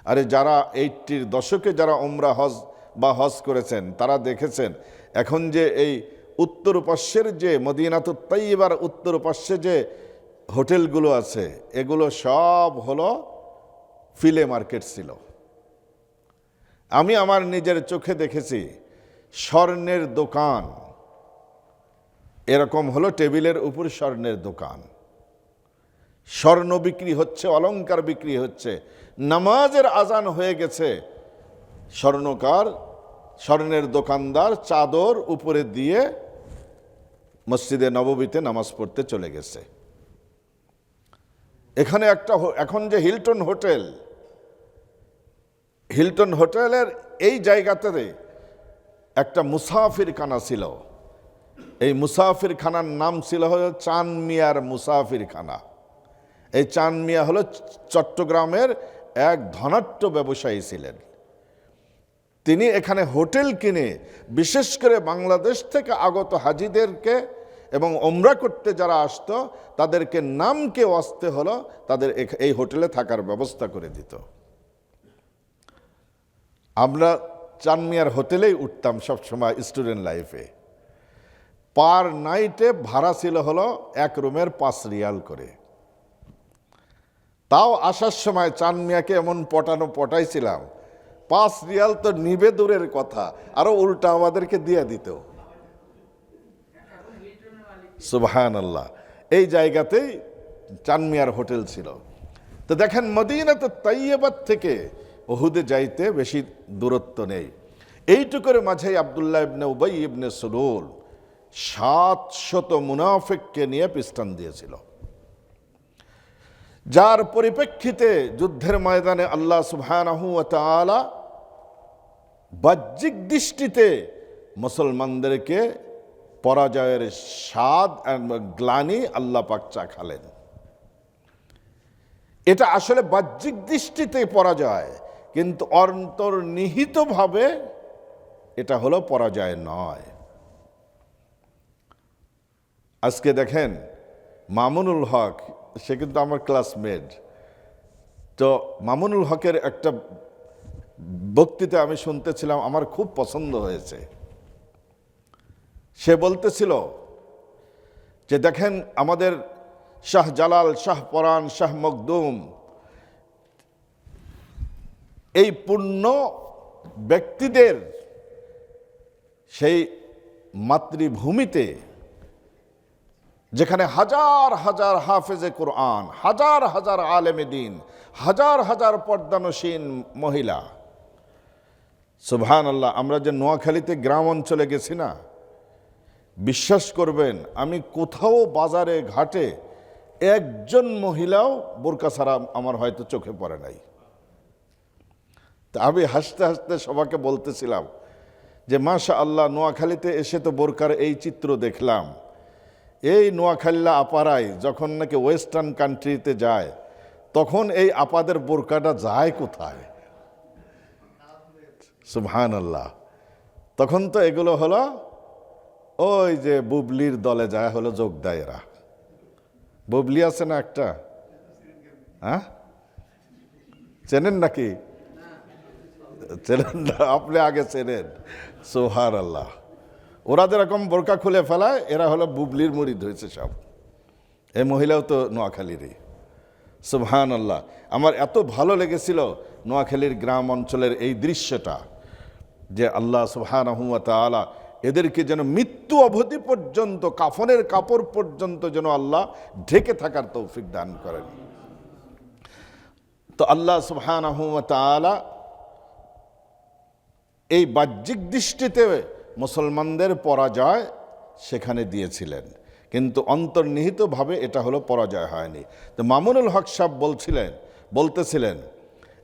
আরে যারা 80-র দশকে যারা উমরা হজ বা হজ করেছেন তারা দেখেছেন এখন যে এই উত্তর পার্শ্বের যে মদিনাতুত তাইয়্যিবার উত্তর পার্শ্বে যে হোটেলগুলো আছে, এগুলো সব হলো ফিলে মার্কেট ছিল। আমি আমার নিজের চোখে দেখেছি স্বর্ণের দোকান এরকম হলো টেবিলের উপর স্বর্ণের দোকান, স্বর্ণ বিক্রি হচ্ছে, অলংকার বিক্রি হচ্ছে। নামাজের আজান হয়ে গেছে, স্বর্ণের দোকানদার চাদর উপরে দিয়ে মসজিদে নববীতে নামাজ পড়তে চলে গেছে। এখানে এখন যে হিলটন হোটেলের এই জায়গাতে একটা মুসাফির খানা ছিল। এই মুসাফির খানার নাম ছিল হলো চাঁদ মিয়ার মুসাফির খানা। এই চাঁদ মিয়া হলো চট্টগ্রামের এক ধনাঢ্য ব্যবসায়ী ছিলেন। তিনি এখানে হোটেল কিনে বিশেষ করে বাংলাদেশ থেকে আগত হাজিদেরকে এবং ওমরা করতে যারা আসতো তাদেরকে নামকে ওয়াস্তে হলো তাদের এই হোটেলে থাকার ব্যবস্থা করে দিত। আমরা চাঁদ মিয়ার হোটেলেই উঠতাম সবসময় স্টুডেন্ট লাইফে। পার নাইটে ভাড়া ছিল হলো এক রুমের 5 রিয়াল করে। তাও আসার সময় চাঁদ মিয়াকে এমন পটাইছিলাম, 5 রিয়াল তো নিবে দূরের কথা, আরো উল্টা আমাদেরকে দিয়ে দিত। সুবহানাল্লাহ। এই জায়গাতেই চাঁদ মিয়ার হোটেল ছিল। তো দেখেন, মদিনাতে তাইয়্যিবাত থেকে উহুদে যাইতে বেশি দূরত্ব নেই। এইটুকুর মাঝে আব্দুল্লাহ ইবনে উবাই ইবনে সুলুল 700 মুনাফিককে নিয়ে পিস্টন দিয়েছিল, যার পরিপ্রেক্ষিতে যুদ্ধের ময়দানে আল্লাহ সুবহানাহু ওয়া তাআলা বাহ্যিক দৃষ্টিতে মুসলমানদেরকে পরাজয়ের স্বাদ এবং গ্লানি আল্লাহ পাক চাখালেন। এটা আসলে বাহ্যিক দৃষ্টিতে পরাজয়, কিন্তু অন্তর্নিহিতভাবে এটা হলো পরাজয় নয়। আজকে দেখেন, মামুনুল হক, সে কিন্তু আমার ক্লাসমেট। তো মামুনুল হকের একটা বক্তৃতা আমি শুনতেছিলাম, আমার খুব পছন্দ হয়েছে। সে বলতেছিল যে দেখেন, আমাদের শাহ জালাল, শাহ পরাণ, শাহ মখদুম, এই পূর্ণ ব্যক্তিদের সেই মাতৃভূমিতে যেখানে হাজার হাজার হাফেজে কোরআন, হাজার হাজার আলেমে দ্বীন, হাজার হাজার পর্দানসীন মহিলা। সুবহানাল্লাহ। আমরা যে নোয়াখালীতে গ্রাম অঞ্চলে গেছি না, বিশ্বাস করবেন, আমি কোথাও বাজারে ঘাটে একজন মহিলাও বোরকা ছাড়া আমার হয়তো চোখে পড়ে নাই। তা আমি হাসতে হাসতে সবাইকে বলতেছিলাম যে মাশাআল্লাহ, নোয়াখালীতে এসে তো বোরকার এই চিত্র দেখলাম। এই নোয়াখালীলা আপারাই যখন নাকি ওয়েস্টার্ন কান্ট্রিতে যায়, তখন এই আপাদের বোরকাটা যায় কোথায়? সুবহানাল্লাহ। তখন তো এগুলো হলো ওই যে বুবলির দলে যায় হলো যোগ দেয় এরা। বুবলি আছে না একটা, হ্যাঁ, চেনেন নাকি? চেনেন না? আপনি আগে চেনেন। সুবহানাল্লাহ। ওরা যেরকম বোরকা খুলে ফেলায়, এরা হলো বুবলির মুরিদ হয়েছে সব। এই মহিলাও তো নোয়াখালীরই। সুবহানাল্লাহ। আমার এত ভালো লেগেছিল নোয়াখালীর গ্রাম অঞ্চলের এই দৃশ্যটা, যে আল্লাহ সুবহানাহু ওয়া তাআলা এদেরকে যেন মৃত্যু অবধি পর্যন্ত, কাফনের কাপড় পর্যন্ত যেন আল্লাহ ঢেকে থাকার তৌফিক দান করেন। তো আল্লাহ সুবহানাহু ওয়া তাআলা এই বাহ্যিক দৃষ্টিতে মুসলমানদের পরাজয় সেখানে দিয়েছিলেন, কিন্তু অন্তর্নিহিতভাবে এটা হলো পরাজয় হয়নি। তো মামুনুল হক সাহেব বলতেছিলেন,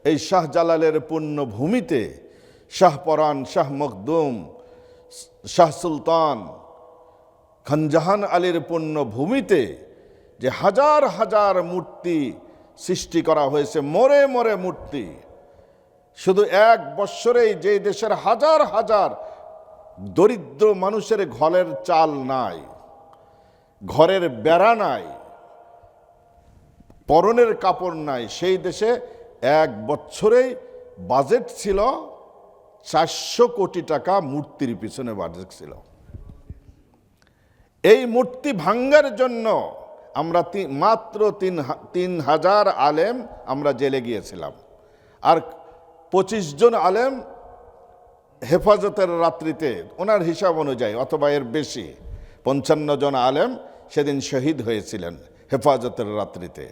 এই শাহ জালালের পুণ্য ভূমিতে শাহ পরাণ, শাহ মখদুম, শাহ সুলতান, খানজাহান আলীর পুণ্য ভূমিতে যে হাজার হাজার মূর্তি সৃষ্টি করা হয়েছে, মরে মরে মূর্তি। শুধু 1 বৎসরেই যে দেশের হাজার হাজার দরিদ্র মানুষের ঘরের চাল নাই, ঘরের বেড়া নাই, পরনের কাপড় নাই, সেই দেশে 1 বছরেই বাজেট ছিল 400 কোটি টাকা মূর্তির পিছনে বাজেট ছিল। এই মূর্তি ভাঙ্গার জন্য আমরা মাত্র 3000 আলেম আমরা জেলে গিয়েছিলাম, আর 25 জন আলেম হেফাজতের রাত্রিতে, ওনার হিসাব অনুযায়ী অথবা এর বেশি 55 জন আলেম সেদিন শহীদ হয়েছিলেন হেফাজতের রাত্রিতে।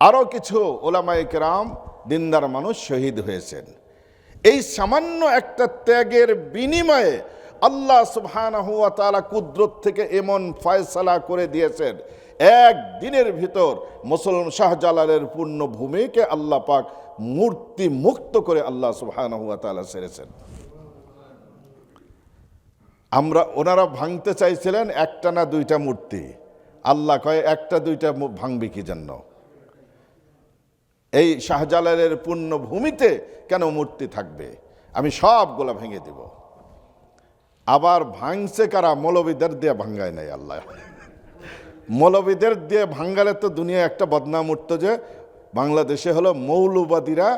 আরও কিছু ওলামায়ে কেরাম দিনদার মানুষ শহীদ হয়েছেন। এই সামান্য একটা ত্যাগের বিনিময়ে আল্লাহ সুবহানাহু ওয়া তাআলা কুদরত থেকে এমন ফয়সালা করে দিয়েছেন, একদিনের ভিতর মুসলমান শাহজালালের পূর্ণ ভূমিকে আল্লাহ পাক মূর্তি মুক্ত করে আল্লাহ সুবহানাহু ওয়া তাআলা ছেড়েছেন। ওনারা ভাঙতে চাইছিলেন একটা না দুইটা মূর্তি, আল্লাহ কয় একটা দুইটা ভাঙবি কি জন্য? এই শাহজালালের পূর্ণ ভূমিতে কেন মূর্তি থাকবে? আমি সবগুলা ভেঙে দিব। আবার ভাঙছে কারা? মৌলবীদের দিয়ে ভাঙ্গায় নাই আল্লাহ। মৌলবীদের দিয়ে ভাঙ্গালে তো দুনিয়ায় একটা বদনাম উঠত যে বাংলাদেশে হলো মৌলবাদীরা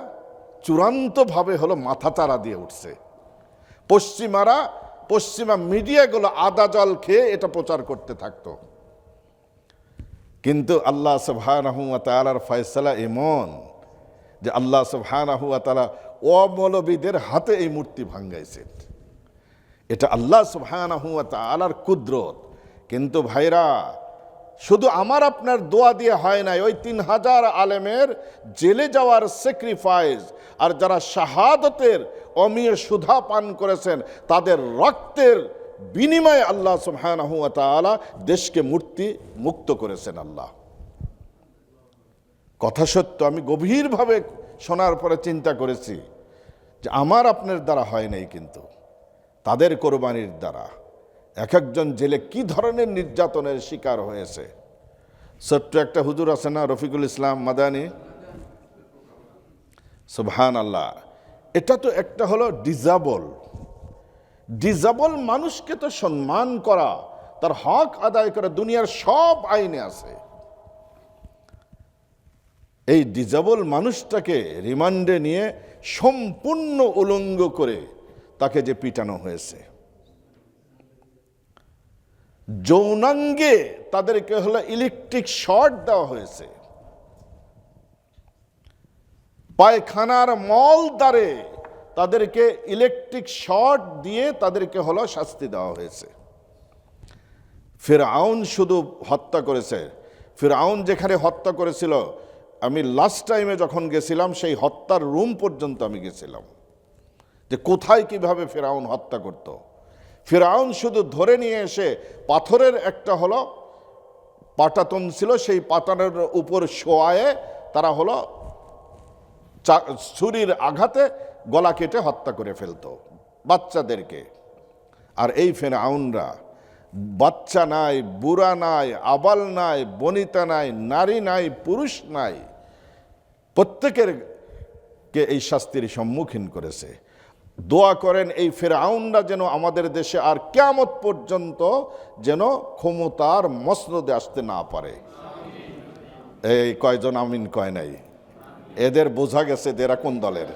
চূড়ান্তভাবে হলো মাথাচাড়া দিয়ে উঠছে। পশ্চিমা মিডিয়াগুলো আদা জল খেয়ে এটা প্রচার করতে থাকতো। কিন্তু আল্লাহ সুবহানাহু ওয়া তাআলার ফয়সালা এমন যে আল্লাহ সুবহানাহু ওয়া তাআলা অমৌলবীদের হাতে এই মূর্তি ভাঙ্গাইছেন। এটা আল্লাহ সুবহানাহু ওয়া তাআলার কুদরত। কিন্তু ভাইরা, শুধু আমার আপনার দোয়া দিয়ে হয় নাই, ওই 3000 আলেমের জেলে যাওয়ার স্যাক্রিফাইস আর যারা শাহাদতের অমীয় সুধা পান করেছেন তাদের রক্তের বিনিময়ে আল্লাহ সুবহানাহু ওয়া তাআলা দেশকে মূর্তি মুক্ত করেছেন। আল্লাহ কথা সত্য। আমি গভীরভাবে শোনার পরে চিন্তা করেছি যে আমার আপনার দ্বারা হয় নাই, কিন্তু তাদের কোরবানির দ্বারা এক একজন জেলে কি ধরনের নির্যাতনের শিকার হয়েছে। ছোট্ট একটা হুজুর আছে না, রফিকুল ইসলাম মাদানী, সুবহানাল্লাহ। এটা তো একটা হলো ডিজাবল মানুষকে তো সম্মান করা, তার হক আদায় করা দুনিয়ার সব আইনে আছে। এই ডিজাবল মানুষটাকে রিমান্ডে নিয়ে সম্পূর্ণ উলঙ্গ করে তাকে যে পিটানো হয়েছে, যৌনাঙ্গে তাদেরকে হলো ইলেকট্রিক শর্ট দেওয়া হয়েছে, পায়খানার মল দ্বারে তাদেরকে ইলেকট্রিক শর্ট দিয়ে তাদেরকে হলো শাস্তি দেওয়া হয়েছে। ফিরআউন শুধু হত্যা করেছে। ফিরআউন যেখানে হত্যা করেছিল, আমি লাস্ট টাইমে যখন গেছিলাম সেই হত্যার রুম পর্যন্ত আমি গেছিলাম, যে কোথায় কিভাবে ফিরআউন হত্যা করত। ফিরআউন শুধু ধরে নিয়ে এসে পাথরের একটা হলো পাটাতন ছিল, সেই পাটানের উপর শোয়ায়ে তারা হলো ছুরির আঘাতে গলা কেটে হত্যা করে ফেলতো বাচ্চাদেরকে। আর এই ফিরআউনরা বাচ্চা নাই, বুড়া নাই, আবাল নাই, বনিতা নাই, নারী নাই, পুরুষ নাই, প্রত্যেকেরকে এই শাস্তির সম্মুখীন করেছে। দোয়া করেন এই ফিরআউনরা যেন আমাদের দেশে আর কিয়ামত পর্যন্ত যেন ক্ষমতার মসনদে আসতে না পারে। এই কয়জন আমিন কয় নাই? এদের বোঝা গেছে এরা কোন দলের।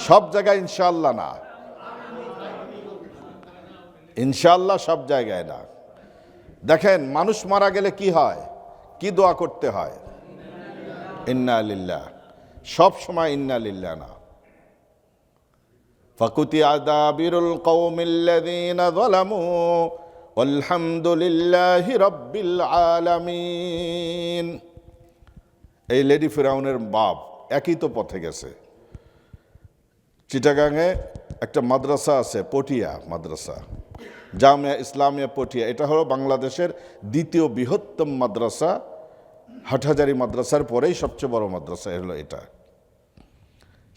সব জায়গায় ইনশাআল্লাহ না, ইনশাআল্লাহ সব জায়গায় না। দেখেন, মানুষ মারা গেলে কি হয়, কি দোয়া করতে হয়? ইন্না লিল্লাহ। সব সময় ইন্না লিল্লাহ না। ফাকুতিয়া দাবিরুল কওমিল্লাযীনা যালামু আলহামদুলিল্লাহি রাব্বিল আলামিন। এই লেডি ফিরআউনের বাপ একই তো পথে গেছে। চিটাগাংয়ে একটা মাদ্রাসা আছে, পটিয়া মাদ্রাসা, জামিয়া ইসলামিয়া পটিয়া। এটা হলো বাংলাদেশের দ্বিতীয় বৃহত্তম মাদ্রাসা, হাটহাজারী মাদ্রাসার পরেই সবচেয়ে বড় মাদ্রাসা হলো এটা।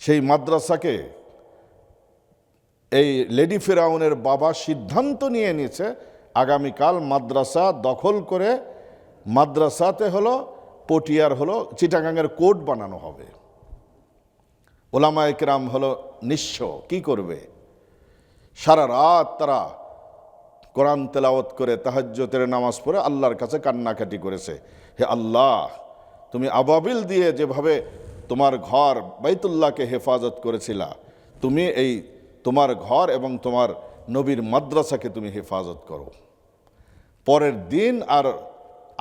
সেই মাদ্রাসাকে এই লেডি ফিরআউনের বাবা সিদ্ধান্ত নিয়ে নিয়েছে আগামীকাল মাদ্রাসা দখল করে মাদ্রাসাতে হলো পটিয়ার হলো চিটাগাংয়ের কোর্ট বানানো হবে। ওলামায়ে কেরাম হলো নিঃস্ব, কি করবে? সারা রাত তারা কোরআন তেলাওয়াত করে তাহাজ্জুদের নামাজ পড়ে আল্লাহর কাছে কান্নাকাটি করেছে, হে আল্লাহ, তুমি আবাবিল দিয়ে যেভাবে তোমার ঘর বাইতুল্লাহকে হেফাজত করেছিলা, তুমি এই তোমার ঘর এবং তোমার নবীর মাদ্রাসাকে তুমি হেফাজত করো। পরের দিন আর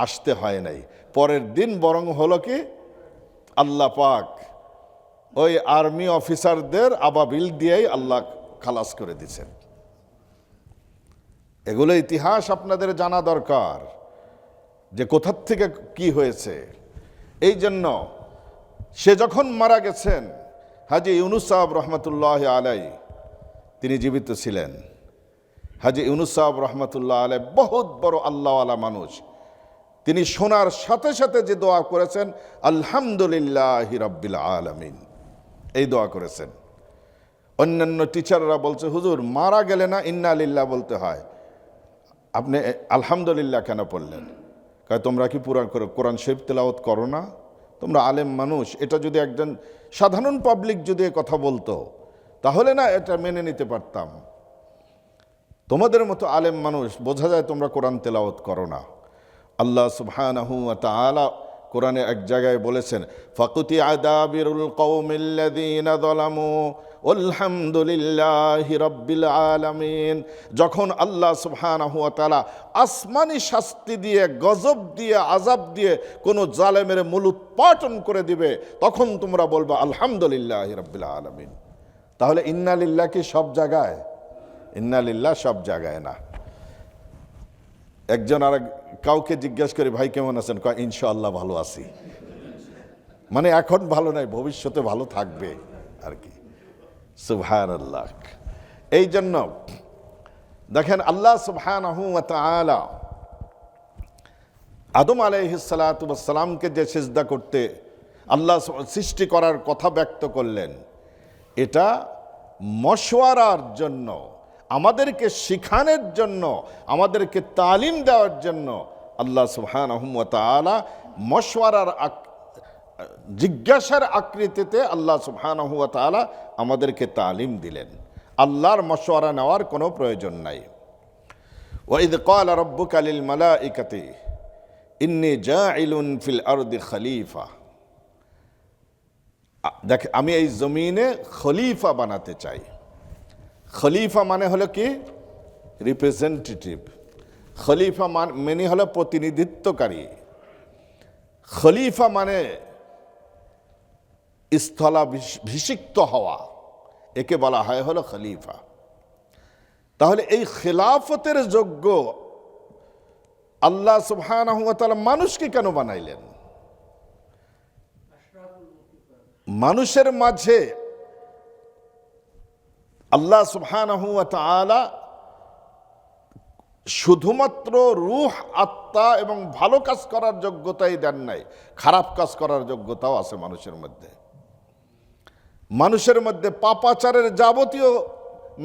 আসতে হয় নাই। পরের দিন বরং হলো কি, আল্লাহ পাক ওই আর্মি অফিসারদের আবাবিল দিয়েই আল্লাহ খালাস করে দিয়েছেন। এগুলো ইতিহাস আপনাদের জানা দরকার, যে কোথার থেকে কি হয়েছে। এই জন্য সে যখন মারা গেছেন, হাজী ইউনুস সাহেব রহমতুল্লাহ আলাই তিনি জীবিত ছিলেন। হাজী ইউনুস সাহেব রহমতুল্লাহ আলাই বহুত বড় আল্লাহওয়ালা মানুষ। তিনি শোনার সাথে সাথে যে দোয়া করেছেন, আলহামদুলিল্লাহি রাব্বিল আলামিন, এই দোয়া করেছেন। অন্যান্য টিচাররা বলছে, হুজুর মারা গেলে না ইন্না লিল্লাহ বলতে হয়, আপনি আলহামদুলিল্লাহ কেন পড়লেন? কয় তোমরা কি কোরআন শরীফ তেলাওয়াত করো না? তোমরা আলেম মানুষ, এটা যদি একজন সাধারণ পাবলিক যদি কথা বলতো তাহলে না এটা মেনে নিতে পারতাম। তোমাদের মতো আলেম মানুষ, বোঝা যায় তোমরা কোরআন তেলাওয়াত করো না। আল্লাহ সুবহানাহু ওয়া তাআলা কোরআনে এক জায়গায় বলেছেন, ফাকুতিআ দাবিরুল কওমিল্লাযীনা যালামু আলহামদুলিল্লাহি রাব্বিল আলামিন। যখন আল্লাহ সুবহানাহু ওয়া তাআলা আসমানি শাস্তি দিয়ে, গজব দিয়ে, আযাব দিয়ে কোন জালেমের মূল উৎপাটন করে দিবে, তখন তোমরা বলবা আলহামদুলিল্লাহি রাব্বিল আলামিন। তাহলে ইন্না লিল্লাহ কি সব জায়গায়? ইন্না লিল্লাহ সব জায়গায় না। একজন আর কাউকে জিজ্ঞাসা করে, ভাই কেমন আছেন? কয় ইনশাআল্লাহ ভালো আছি। মানে এখন ভালো নাই, ভবিষ্যতে ভালো থাকবে আর কি। সুবহানাল্লাহ। এই জন্য দেখেন আল্লাহ সুবহানাহু ওয়া তাআলা আদম আলাইহিস সালাতু ওয়াস সালামকে যে সিজদা করতে আল্লাহ সৃষ্টি করার কথা ব্যক্ত করলেন, এটা মশওয়ারার জন্য, আমাদেরকে শিখানোর জন্য, আমাদেরকে তালিম দেওয়ার জন্য আল্লাহ সুবহানাহু ওয়া তাআলা মশওয়ারার জিজ্ঞাসার আকৃতিতে আল্লাহ সুবহানাহু ওয়া তাআলা আমাদেরকে তালিম দিলেন। আল্লাহর মশওয়ারা নেওয়ার কোনো প্রয়োজন নাই। ওয়াইদ ক্বালা রাব্বুকা লিল মালাইকাতি ইন্নী জাইলুন ফিল আরদি খলিফা। দেখ, আমি এই জমিনে খলিফা বানাতে চাই। খলিফা মানে হলো কি? রিপ্রেজেন্টেটিভ। খলিফা মানে হলো প্রতিনিধিত্বকারী। খলিফা মানে স্থলাভিষিক্ত হওয়া, একে বলা হয় হলো খলিফা। তাহলে এই খেলাফতের যোগ্য আল্লাহ সুবহানাহু ওয়া তাআলা মানুষকে কেন বানাইলেন? মানুষের মাঝে আল্লাহ সুবহানাহু ওয়া তাআলা শুধুমাত্র রূহ, আত্মা এবং ভালো কাজ করার যোগ্যতাই দেন নাই, খারাপ কাজ করার যোগ্যতাও আছে মানুষের মধ্যে। মানুষের মধ্যে পাপাচারের যাবতীয়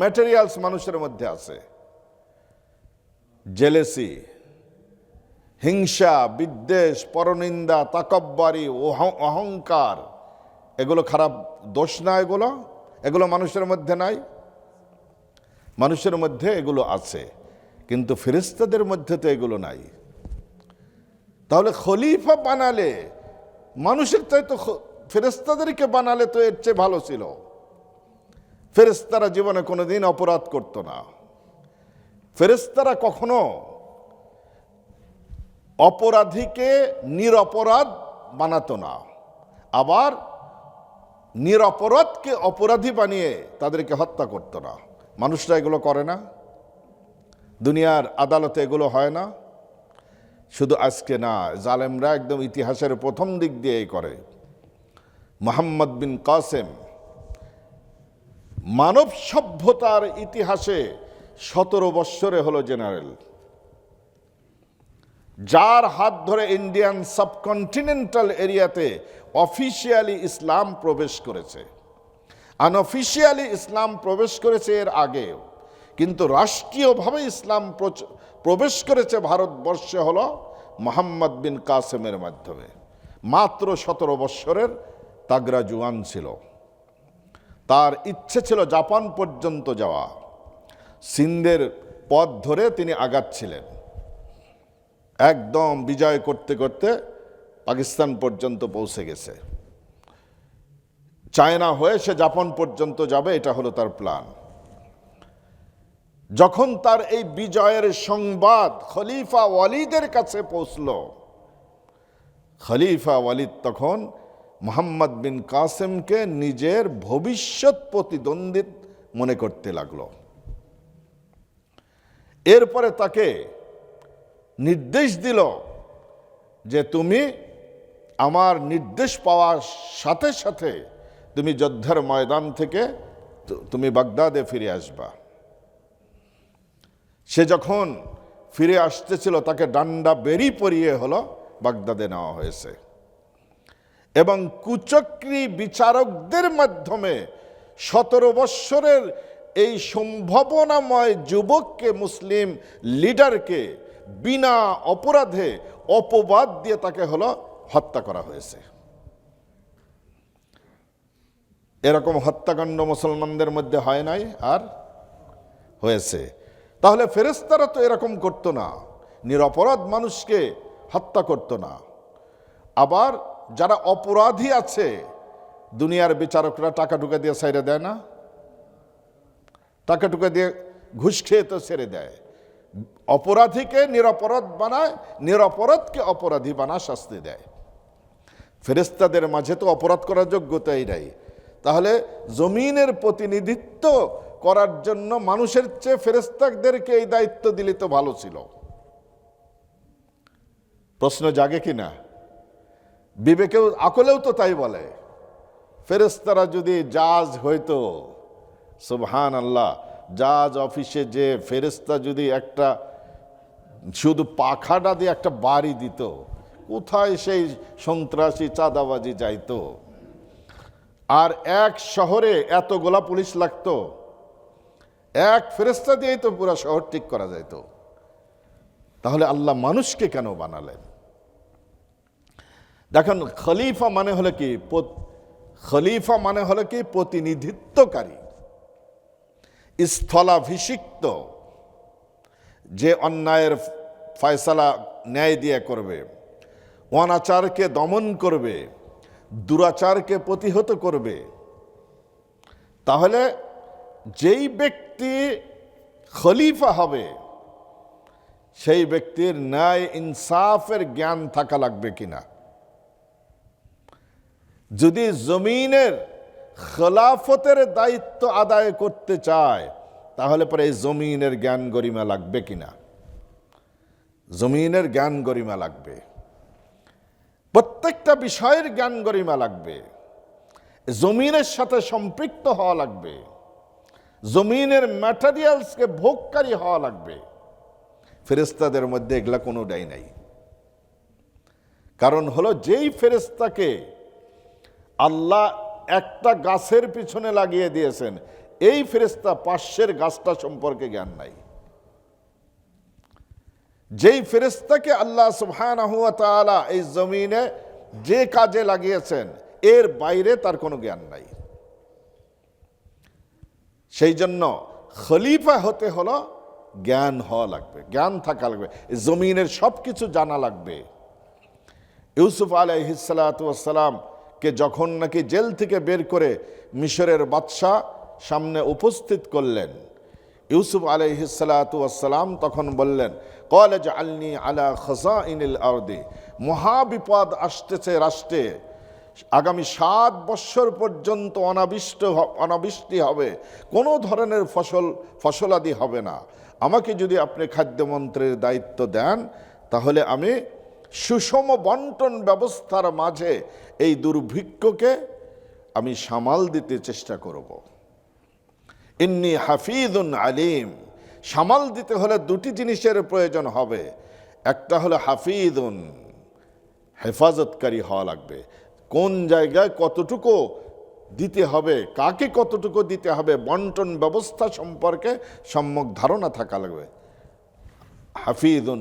ম্যাটেরিয়ালস মানুষের মধ্যে আছে। জেলেসি, হিংসা, বিদ্বেষ, পরনিন্দা, তাকাব্বুরি, অহংকার, এগুলো খারাপ দোষ না? এগুলো মানুষের মধ্যে নাই? মানুষের মধ্যে এগুলো আছে, কিন্তু ফেরেশতাদের মধ্যে তো এগুলো নাই। তাহলে খলিফা বানালে, মানুষের চাইতো ফেরেশতাদেরকে বানালে তো এর চেয়ে ভালো ছিল। ফেরেশতারা জীবনে কোনোদিন অপরাধ করত না। ফেরেশতারা কখনো অপরাধীকে নিরপরাধ বানাতো না, আবার নিরপরাধকে অপরাধী বানিয়ে তাদেরকে হত্যা করত না। মানুষরা এগুলো করে না, দুনিয়ার আদালতে এগুলো হয় না। শুধু আজকে না, জালেমরা একদম ইতিহাসের প্রথম দিক দিয়েই করে। মুহাম্মদ বিন কাসেম মানব সভ্যতার ইতিহাসে 17 বৎসরে হলো জেনারেল, যার হাত ধরে ইন্ডিয়ান সাবকন্টিনেন্টাল এরিয়াতে অফিসিয়ালি ইসলাম প্রবেশ করেছে। আনঅফিসিয়ালি ইসলাম প্রবেশ করেছে এর আগেও, কিন্তু রাষ্ট্রীয়ভাবে ইসলাম প্রবেশ করেছে ভারতবর্ষে হলো মুহাম্মদ বিন কাসেমের মাধ্যমে। মাত্র 17 বৎসরের তাগড়া জুয়ান ছিল। তার ইচ্ছে ছিল জাপান পর্যন্ত যাওয়া। সিন্ধের পথ ধরে তিনি আগাচ্ছিলেন, একদম বিজয় করতে করতে পাকিস্তান পর্যন্ত পৌঁছে গেছে। চায়না হয়ে সে জাপান পর্যন্ত যাবে, এটা হলো তার প্ল্যান। যখন তার এই বিজয়ের সংবাদ খলিফা ওয়ালিদের কাছে পৌঁছল, খলিফা ওয়ালিদ তখন মুহাম্মদ বিন কাসেমকে নিজের ভবিষ্যৎ প্রতিদ্বন্দ্বী মনে করতে লাগলো। এরপরে তাকে নির্দেশ দিল যে তুমি আমার নির্দেশ পাওয়ার সাথে সাথে তুমি যুদ্ধের ময়দান থেকে তুমি বাগদাদে ফিরে আসবা। সে যখন ফিরে আসতেছিল তাকে ডান্ডা বেরি পরিয়ে হলো বাগদাদে নেওয়া হয়েছে এবং কুচক্রী বিচারকদের মাধ্যমে 17 বৎসরের এই সম্ভাবনাময় যুবককে, মুসলিম লিডারকে বিনা অপরাধে অপবাদ দিয়ে তাকে হলো হত্যা করা হয়েছে। এরকম হত্যাকাণ্ড মুসলমানদের মধ্যে হয় নাই, আর হয়েছে। তাহলে ফেরেশতারা তো এরকম করতো না, নিরপরাধ মানুষকে হত্যা করতো না। আবার যারা অপরাধী আছে দুনিয়ার বিচারকরা টাকা টুকা দিয়ে ছেড়ে দেয় না? টাকা টুকা দিয়ে ঘুষ খেয়ে তো ছেড়ে দেয়। অপরাধীকে নিরপরাধ বানায়, নিরপরাধকে অপরাধী বানায়, শাস্তি দেয়। ফেরেশতাদের মাঝে তো অপরাধ করার যোগ্যতাই নাই। তাহলে জমিনের প্রতিনিধিত্ব করার জন্য মানুষের চেয়ে ফেরেশতাদেরকে এই দায়িত্ব দিলে তো ভালো ছিল। প্রশ্ন জাগে কিনা? বিবেকেও আকলেও তো তাই বলে। ফেরেশতারা যদি জাজ হইতো, সুবহান আল্লাহ, জাজ অফিসে যে ফেরেশতা যদি একটা শুধু পাখাটা দিয়ে একটা বাড়ি দিত, কোথায় সেই সন্ত্রাসী চাঁদাবাজি যাইতো? আর এক শহরে এতগুলা পুলিশ লাগতো, এক ফেরেশতা দিয়েই তো পুরো শহর ঠিক করা যাইত। তাহলে আল্লাহ মানুষকে কেন বানালেন? দেখেন, খলিফা মানে হলো কি? খলিফা মানে হলো কি? প্রতিনিধিত্বকারী, স্থলাভিষিক্ত, যে অন্যায়ের ফয়সালা ন্যায় দিয়ে করবে, অনাচারকে দমন করবে, দুরাচারকে প্রতিহত করবে। তাহলে যেই ব্যক্তি খলিফা হবে সেই ব্যক্তির ন্যায় ইনসাফের জ্ঞান থাকা লাগবে কিনা। যদি জমিনের খেলাফতের দায়িত্ব আদায় করতে চায় তাহলে পরে এই জমিনের জ্ঞান গরিমা লাগবে কিনা। জমিনের জ্ঞান গরিমা লাগবে, প্রত্যেকটা বিষয়ের জ্ঞান গরিমা লাগবে, জমিনের সাথে সম্পৃক্ত হওয়া লাগবে, জমিনের ম্যাটেরিয়ালসকে ভোগকারী হওয়া লাগবে। ফেরেশতাদের মধ্যে এগুলা কোনোটাই নাই। কারণ হলো, যেই ফেরেশতাকে আল্লাহ একটা গাছের পিছনে লাগিয়ে দিয়েছেন, এই ফেরেশতা পাশের গাছটা সম্পর্কে জ্ঞান নাই। যেই ফেরেশতাকে আল্লাহ সুবহানাহু ওয়া তাআলা এই জমিনে যে কাজে লাগিয়েছেন এর বাইরে তার কোনো জ্ঞান নাই। সেই জন্য খলিফা হতে হলো জ্ঞান হওয়া লাগবে, জ্ঞান থাকা লাগবে, জমিনের সব কিছু জানা লাগবে। ইউসুফ আলাইহিস সালাতু ওয়াস সালাম কে যখন নাকি জেল থেকে বের করে মিশরের বাদশাহ সামনে উপস্থিত করলেন, ইউসুফ আলাইহিস সালাতু ওয়াস সালাম তখন বললেন, ক্বালা জাআলনি আলা খাযাইনিল আরদি, মহাবিপদ আসতেছে রাষ্ট্রে, আগামী 7 বৎসর পর্যন্ত অনাবৃষ্টি হবে, কোনো ধরনের ফসলাদি হবে না। আমাকে যদি আপনি খাদ্যমন্ত্রীর দায়িত্ব দেন তাহলে আমি সুষম বন্টন ব্যবস্থার মাঝে এই দুর্ভিক্ষকে আমি সামাল দিতে চেষ্টা করব। ইন্নী হাফিজুন আলিম, সামাল দিতে হলে দুটি জিনিসের প্রয়োজন হবে। একটা হলো হাফিজুন, হেফাজতকারী হওয়া লাগবে। কোন জায়গায় কতটুকু দিতে হবে, কাকে কতটুকু দিতে হবে, বন্টন ব্যবস্থা সম্পর্কে সম্যক ধারণা থাকা লাগবে। হাফিজুন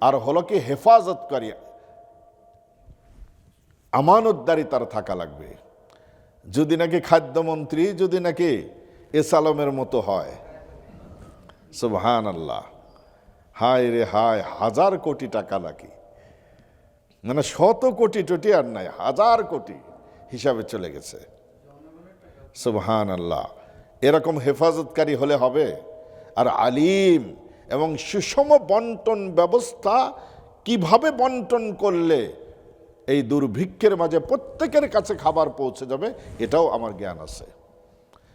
আর হলো কি হেফাজতকারী, আমানতদারি তার থাকা লাগবে। যদি নাকি খাদ্যমন্ত্রী যদি নাকি এসালমের মতো হয়, সুবহানাল্লাহ, হায় রে হায়, 1000 কোটি টাকা নাকি, মানে 100 কোটি টটি আর নাই, 1000 কোটি হিসাবে চলে গেছে। সুবহানাল্লাহ, এরকম হেফাজতকারী হলে হবে। আর আলিম এবং সুষম বন্টন ব্যবস্থা কিভাবে বন্টন করলে এই দুর্ভিক্ষের মাঝে প্রত্যেকের কাছে খাবার পৌঁছে যাবে, এটাও আমার জ্ঞান আছে।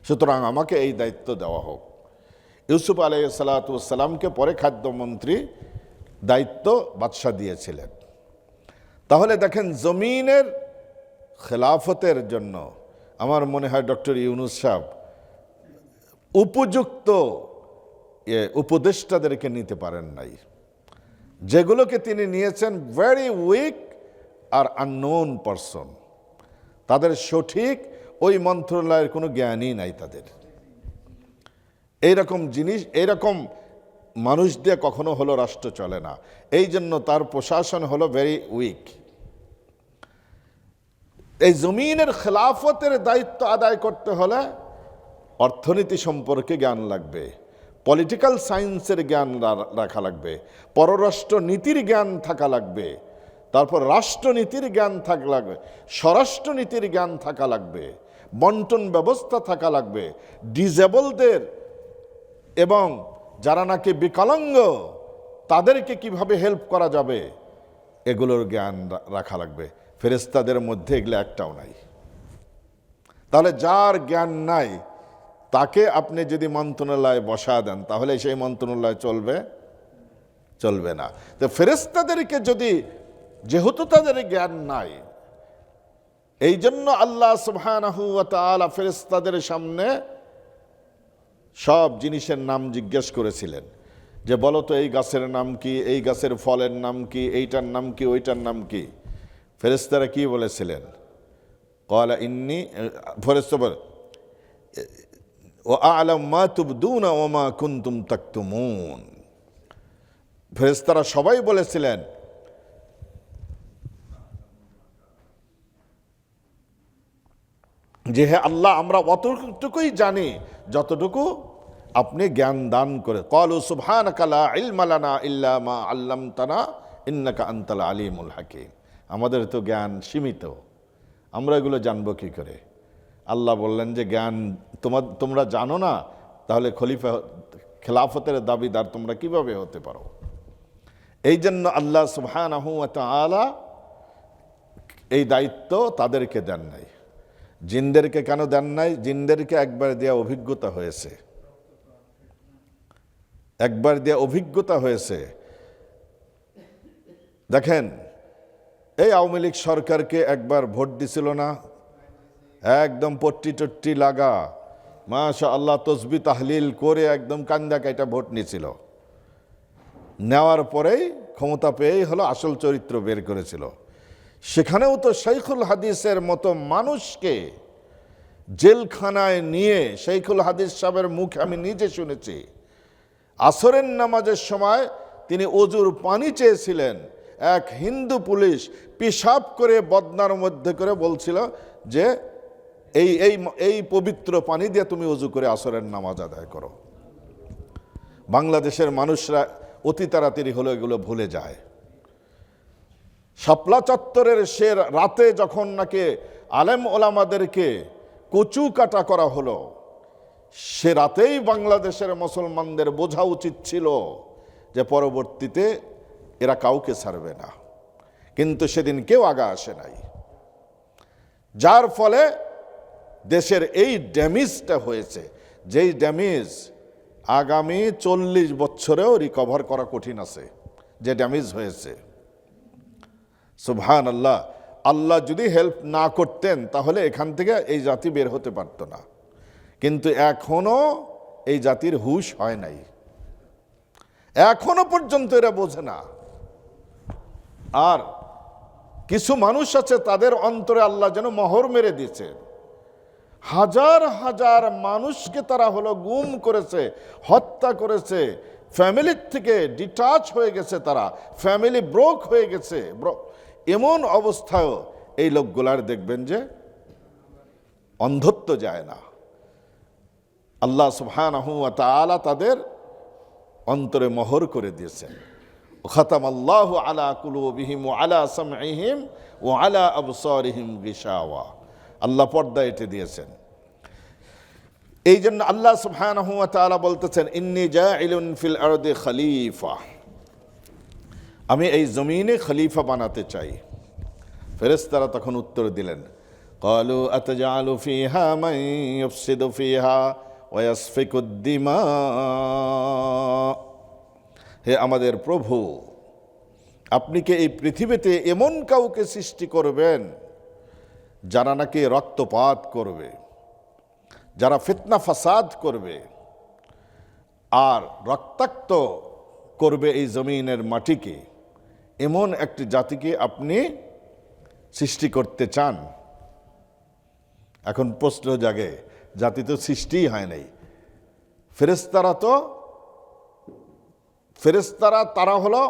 সুতরাং আমাকে এই দায়িত্ব দেওয়া হোক। ইউসুফ আলাইহিসসালামকে পরে খাদ্যমন্ত্রী দায়িত্ব বাদশাহ দিয়েছিলেন। তাহলে দেখেন, জমিনের খেলাফতের জন্য আমার মনে হয় ডক্টর ইউনূস সাহেব উপযুক্ত উপদেষ্টাদেরকে নিতে পারেন নাই। যেগুলোকে তিনি নিয়েছেন ভেরি উইক আর আননোন পারসন, তাদের সঠিক ওই মন্ত্রণালয়ের কোনো জ্ঞানই নাই তাদের। এইরকম জিনিস, এইরকম মানুষ দিয়ে কখনো হলো রাষ্ট্র চলে না। এই জন্য তার প্রশাসন হলো ভেরি উইক। এই জমিনের খেলাফতের দায়িত্ব আদায় করতে হলে অর্থনীতি সম্পর্কে জ্ঞান লাগবে, পলিটিক্যাল সায়েন্সের জ্ঞান রাখা লাগবে, পররাষ্ট্র নীতির জ্ঞান থাকা লাগবে, তারপর রাষ্ট্রনীতির জ্ঞান থাকা লাগবে, স্বরাষ্ট্রনীতির জ্ঞান থাকা লাগবে, বন্টন ব্যবস্থা থাকা লাগবে, ডিজেবলদের এবং যারা নাকি বিকলাঙ্গ তাদেরকে কিভাবে হেল্প করা যাবে এগুলোর জ্ঞান রাখা লাগবে। ফেরেশতাদের মধ্যে এগুলো একটাও নাই। তাহলে যার জ্ঞান নাই তাকে আপনি যদি মন্ত্রণালয়ে বসা দেন তাহলে সেই মন্ত্রণালয় চলবে না। তো ফেরেশতাদেরকে যদি, যেহেতু তাদের জ্ঞান নাই, এই জন্য আল্লাহ সুবহানাহু ওয়া তাআলা ফেরেশতাদের সামনে সব জিনিসের নাম জিজ্ঞেস করেছিলেন যে বলো তো এই গাছের নাম কি, এই গাছের ফলের নাম কি, এইটার নাম কি, ওইটার নাম কি। ফেরেশতারা কি বলেছিলেন? ক্বালা ইন্নী, ফেরেশতা বলে ওয়া আ'লামু মা তুবদুনা ওয়া মা কুনতুম তাকতুমুন। ফেরেশতারা সবাই বলেছিলেন যে হে আল্লাহ, আমরা অতটুকুই জানি যতটুকু আপনি জ্ঞান দান করে। ক্বালু সুবহানাকা লা ইলমা লানা ইল্লা মা আল্লামতানা ইন্নাকা আনতাল আলিমুল হাকিম। আমাদের তো জ্ঞান সীমিত, আমরা এগুলো জানবো কি করে? আল্লাহ বললেন যে জ্ঞান তোমরা জানো না, তাহলে খেলাফতের দাবিদার তোমরা কিভাবে হতে পারো? এই জন্য আল্লাহ সুবহানাহু ওয়া তাআলা এই দায়িত্ব তাদেরকে দেন নাই। জিনদেরকে কেন দেন নাই? জিনদেরকে একবার দেওয়া অভিজ্ঞতা হয়েছে, একবার দেওয়া অভিজ্ঞতা হয়েছে। দেখেন, এই আওয়ামী লীগ সরকারকে একবার ভোট দিছিল না, একদম পট্টি টট্টি লাগা, মাশাআল্লাহ তসবিহ তাহলিল করে একদম কান্দা কাইটা ভোট নিয়েছিল। নেওয়ার পরেই ক্ষমতা পেয়েই হলো আসল চরিত্র বের করেছিল। সেখানেও তো শাইখুল হাদিসের মতো মানুষকে জেলখানায় নিয়ে, শাইখুল হাদিস সাহেবের মুখে আমি নিজে শুনেছি, আসরের নামাজের সময় তিনি অজুর পানি চেয়েছিলেন, এক হিন্দু পুলিশ পেশাব করে বদনার মধ্যে করে বলছিল যে এই পবিত্র পানি দিয়ে তুমি অজু করে আসরের নামাজ আদায় করো। বাংলাদেশের মানুষরা অতি তাড়াতাড়ি হলো এগুলো ভুলে যায়। শাপলা চত্বরের সে রাতে যখন নাকি আলেম ওলামাদেরকে কচু কাটা করা হলো, সে রাতেই বাংলাদেশের মুসলমানদের বোঝা উচিত ছিল যে পরবর্তীতে এরা কাউকে ছাড়বে না, কিন্তু সেদিন কেউ আগা আসে নাই, যার ফলে দেশের এই ড্যামেজটা হয়েছে, যেই ড্যামেজ আগামী 40 বছরেও রিকভার করা কঠিন আছে, যে ড্যামেজ হয়েছে। সুবহানাল্লাহ, আল্লাহ যদি হেল্প না করতেন তাহলে এখান থেকে এই জাতি বের হতে পারত না। কিন্তু এখনো এই জাতির হুঁশ হয় নাই, এখনো পর্যন্ত এরা বোঝে না। আর কিছু মানুষ আছে তাদের অন্তরে আল্লাহ যেন মোহর মেরে দিয়েছে। হাজার হাজার মানুষকে তারা হলো গুম করেছে, হত্যা করেছে, ফ্যামিলির থেকে ডিটাচ হয়ে গেছে, তারা ফ্যামিলি ব্রোক হয়ে গেছে। এমন অবস্থায়ও এই লোকগুলার দেখবেন যে অন্ধত্ব যায় না। আল্লাহ সুবহানাহু ওয়া তাআলা তাদের অন্তরে মোহর করে দিয়েছেন। খাতামাল্লাহু আলা কুলুবিহিম ওয়া আলা সামঈহিম ওয়া আলা আবসারিহিম গিশাওয়া। আল্লাহ পর্দা এঁটে দিয়েছেন। এই জন্য আল্লাহ সুবহানাহু ওয়া তাআলা বলতেছেন, ইন্নী জাইলুন ফিল আরদি খলিফা, আমি এই জমিনে খলিফা বানাতে চাই। ফেরেশতারা তখন উত্তর দিলেন, ক্বালু আতাজআলু ফিহা মান ইউফসিদু ফিহা ওয়াসফিকুদ দিমা। হে আমাদের প্রভু, আপনি কি এই পৃথিবীতে এমন কাউকে সৃষ্টি করবেন যারা নাকি রক্তপাত করবে, যারা ফিতনা ফাসাদ করবে আর রক্তাক্ত করবে এই জমিনের মাটিকে? এমন একটি জাতিকে আপনি সৃষ্টি করতে চান? এখন প্রশ্ন জাগে, জাতি তো সৃষ্টিই হয় নাই। ফেরেশতারা তারা হলো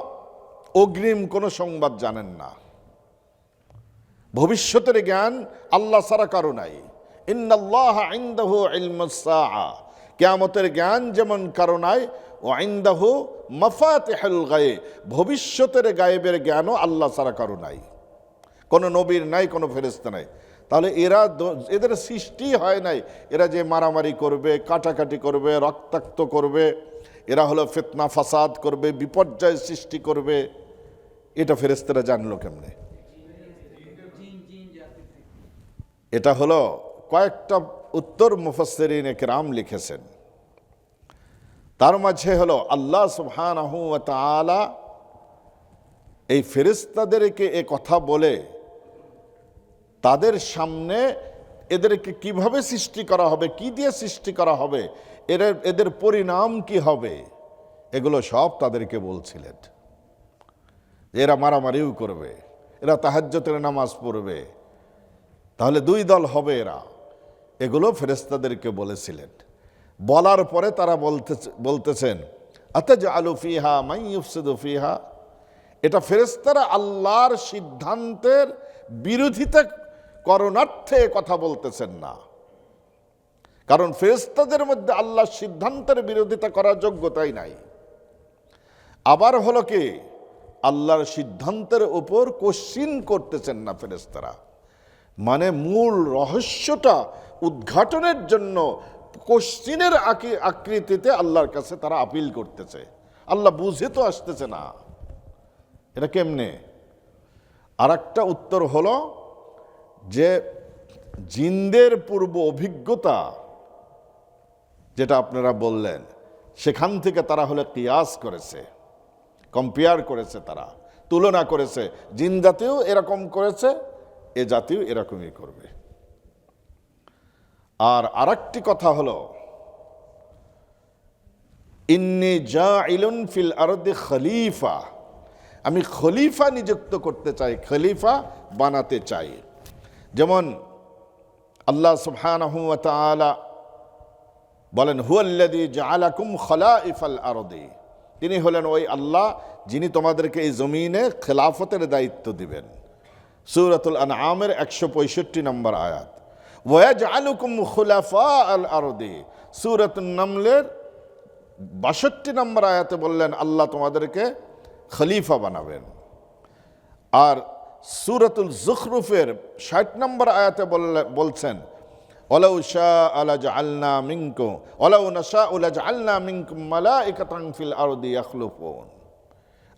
অগ্রিম কোনো সংবাদ জানেন না, ভবিষ্যতের জ্ঞান আল্লাহ ছাড়া কারো নাই। ইন্নাল্লাহ ইনদাহু ইলমুস সাআ, কিয়ামতের জ্ঞান যেমন কারো নাই, ওয়া ইনদাহু মাফাতিহুল গায়ব, ভবিষ্যতের গায়েবের জ্ঞানও আল্লাহ ছাড়া কারো নাই, কোনো নবীর নাই, কোনো ফেরেশতা নাই। তাহলে এদের সৃষ্টি হয় নাই। এরা যে মারামারি করবে, কাটাকাটি করবে, রক্তাক্ত করবে, এরা হলো ফিতনা ফাসাদ করবে, বিপর্যয় সৃষ্টি করবে, এটা ফেরেশতারা জানলো কেমনে? এটা হলো কয়েকটা উত্তর মুফাসসিরিন কেরাম লিখেছেন। তার মাঝে হলো আল্লাহ সুবহানাহু ওয়া তাআলা এই ফেরেশতাদেরকে এ কথা বলে তাদের সামনে এদেরকে কিভাবে সৃষ্টি করা হবে, কি দিয়ে সৃষ্টি করা হবে, এদের পরিণাম কি হবে, এগুলো সব তাদেরকে বলছিলেন। এরা মারামারিও করবে, এরা তাহাজ্জুদের নামাজ পড়বে, তাহলে দুই দল হবে এরা, এগুলো ফেরেশতাদেরকে বলেছিলেন। বলার পরে তারা বলতেছেন আতাজআলু ফিহা মান ইউফসিদু ফিহা, এটা ফেরেশতারা আল্লাহর সিদ্ধান্তের বিরোধিতা করণার্থে কথা বলতেছেন না, কারণ ফেরেশতাদের মধ্যে আল্লাহর সিদ্ধান্তের বিরোধিতা করার যোগ্যতাই নাই। আবার হলো কি, আল্লাহর সিদ্ধান্তের উপর কোশ্চিন করতেছেন না ফেরেশতারা, মানে মূল রহস্যটা উদ্ঘাটনের জন্য কোশ্চিনের আকৃতিতে আল্লাহর কাছে তারা আপিল করতেছে। আল্লাহ বুঝে তো আসতেছে না, এটা কেমনে? আর একটা উত্তর হলো যে জিনদের পূর্ব অভিজ্ঞতা যেটা আপনারা বললেন, সেখান থেকে তারা হলে কিয়াস করেছে, কম্পেয়ার করেছে, তারা তুলনা করেছে, জিন জাতিও এরকম করেছে, এ জাতিও এরকমই করবে। আর আরেকটি কথা হলো ইন্নী জাইলুন ফিল আরদি খলিফা, আমি খলিফা নিযুক্ত করতে চাই, খলিফা বানাতে চাই। যেমন আল্লাহ সুবহানাহু ওয়া তাআলা বলেন হুয়াল্লাযী জাআলাকুম খলাইফাল আরদি, তিনি হলেন ওই আল্লাহ যিনি তোমাদেরকে এই জমিনে খেলাফতের দায়িত্ব দিবেন। সূরাতুল আনআমের 165 নম্বর আয়াত। ওয়াজআলুকুম খুলাফাআল আরদি, সূরাতুন নামলের 62 নম্বর আয়াতে বললেন আল্লাহ তোমাদেরকে খলিফা বানাবেন। আর সূরাতুল যুখরুফের 60 নম্বর আয়াতে বলছেন ওয়ালাউ শাআ লাজআলনা মিনকুম ওয়ালাউ নাশাউ লাজআলনা মিনকুম মালাইকাতান ফিল আরদি ইয়াখলুফুন,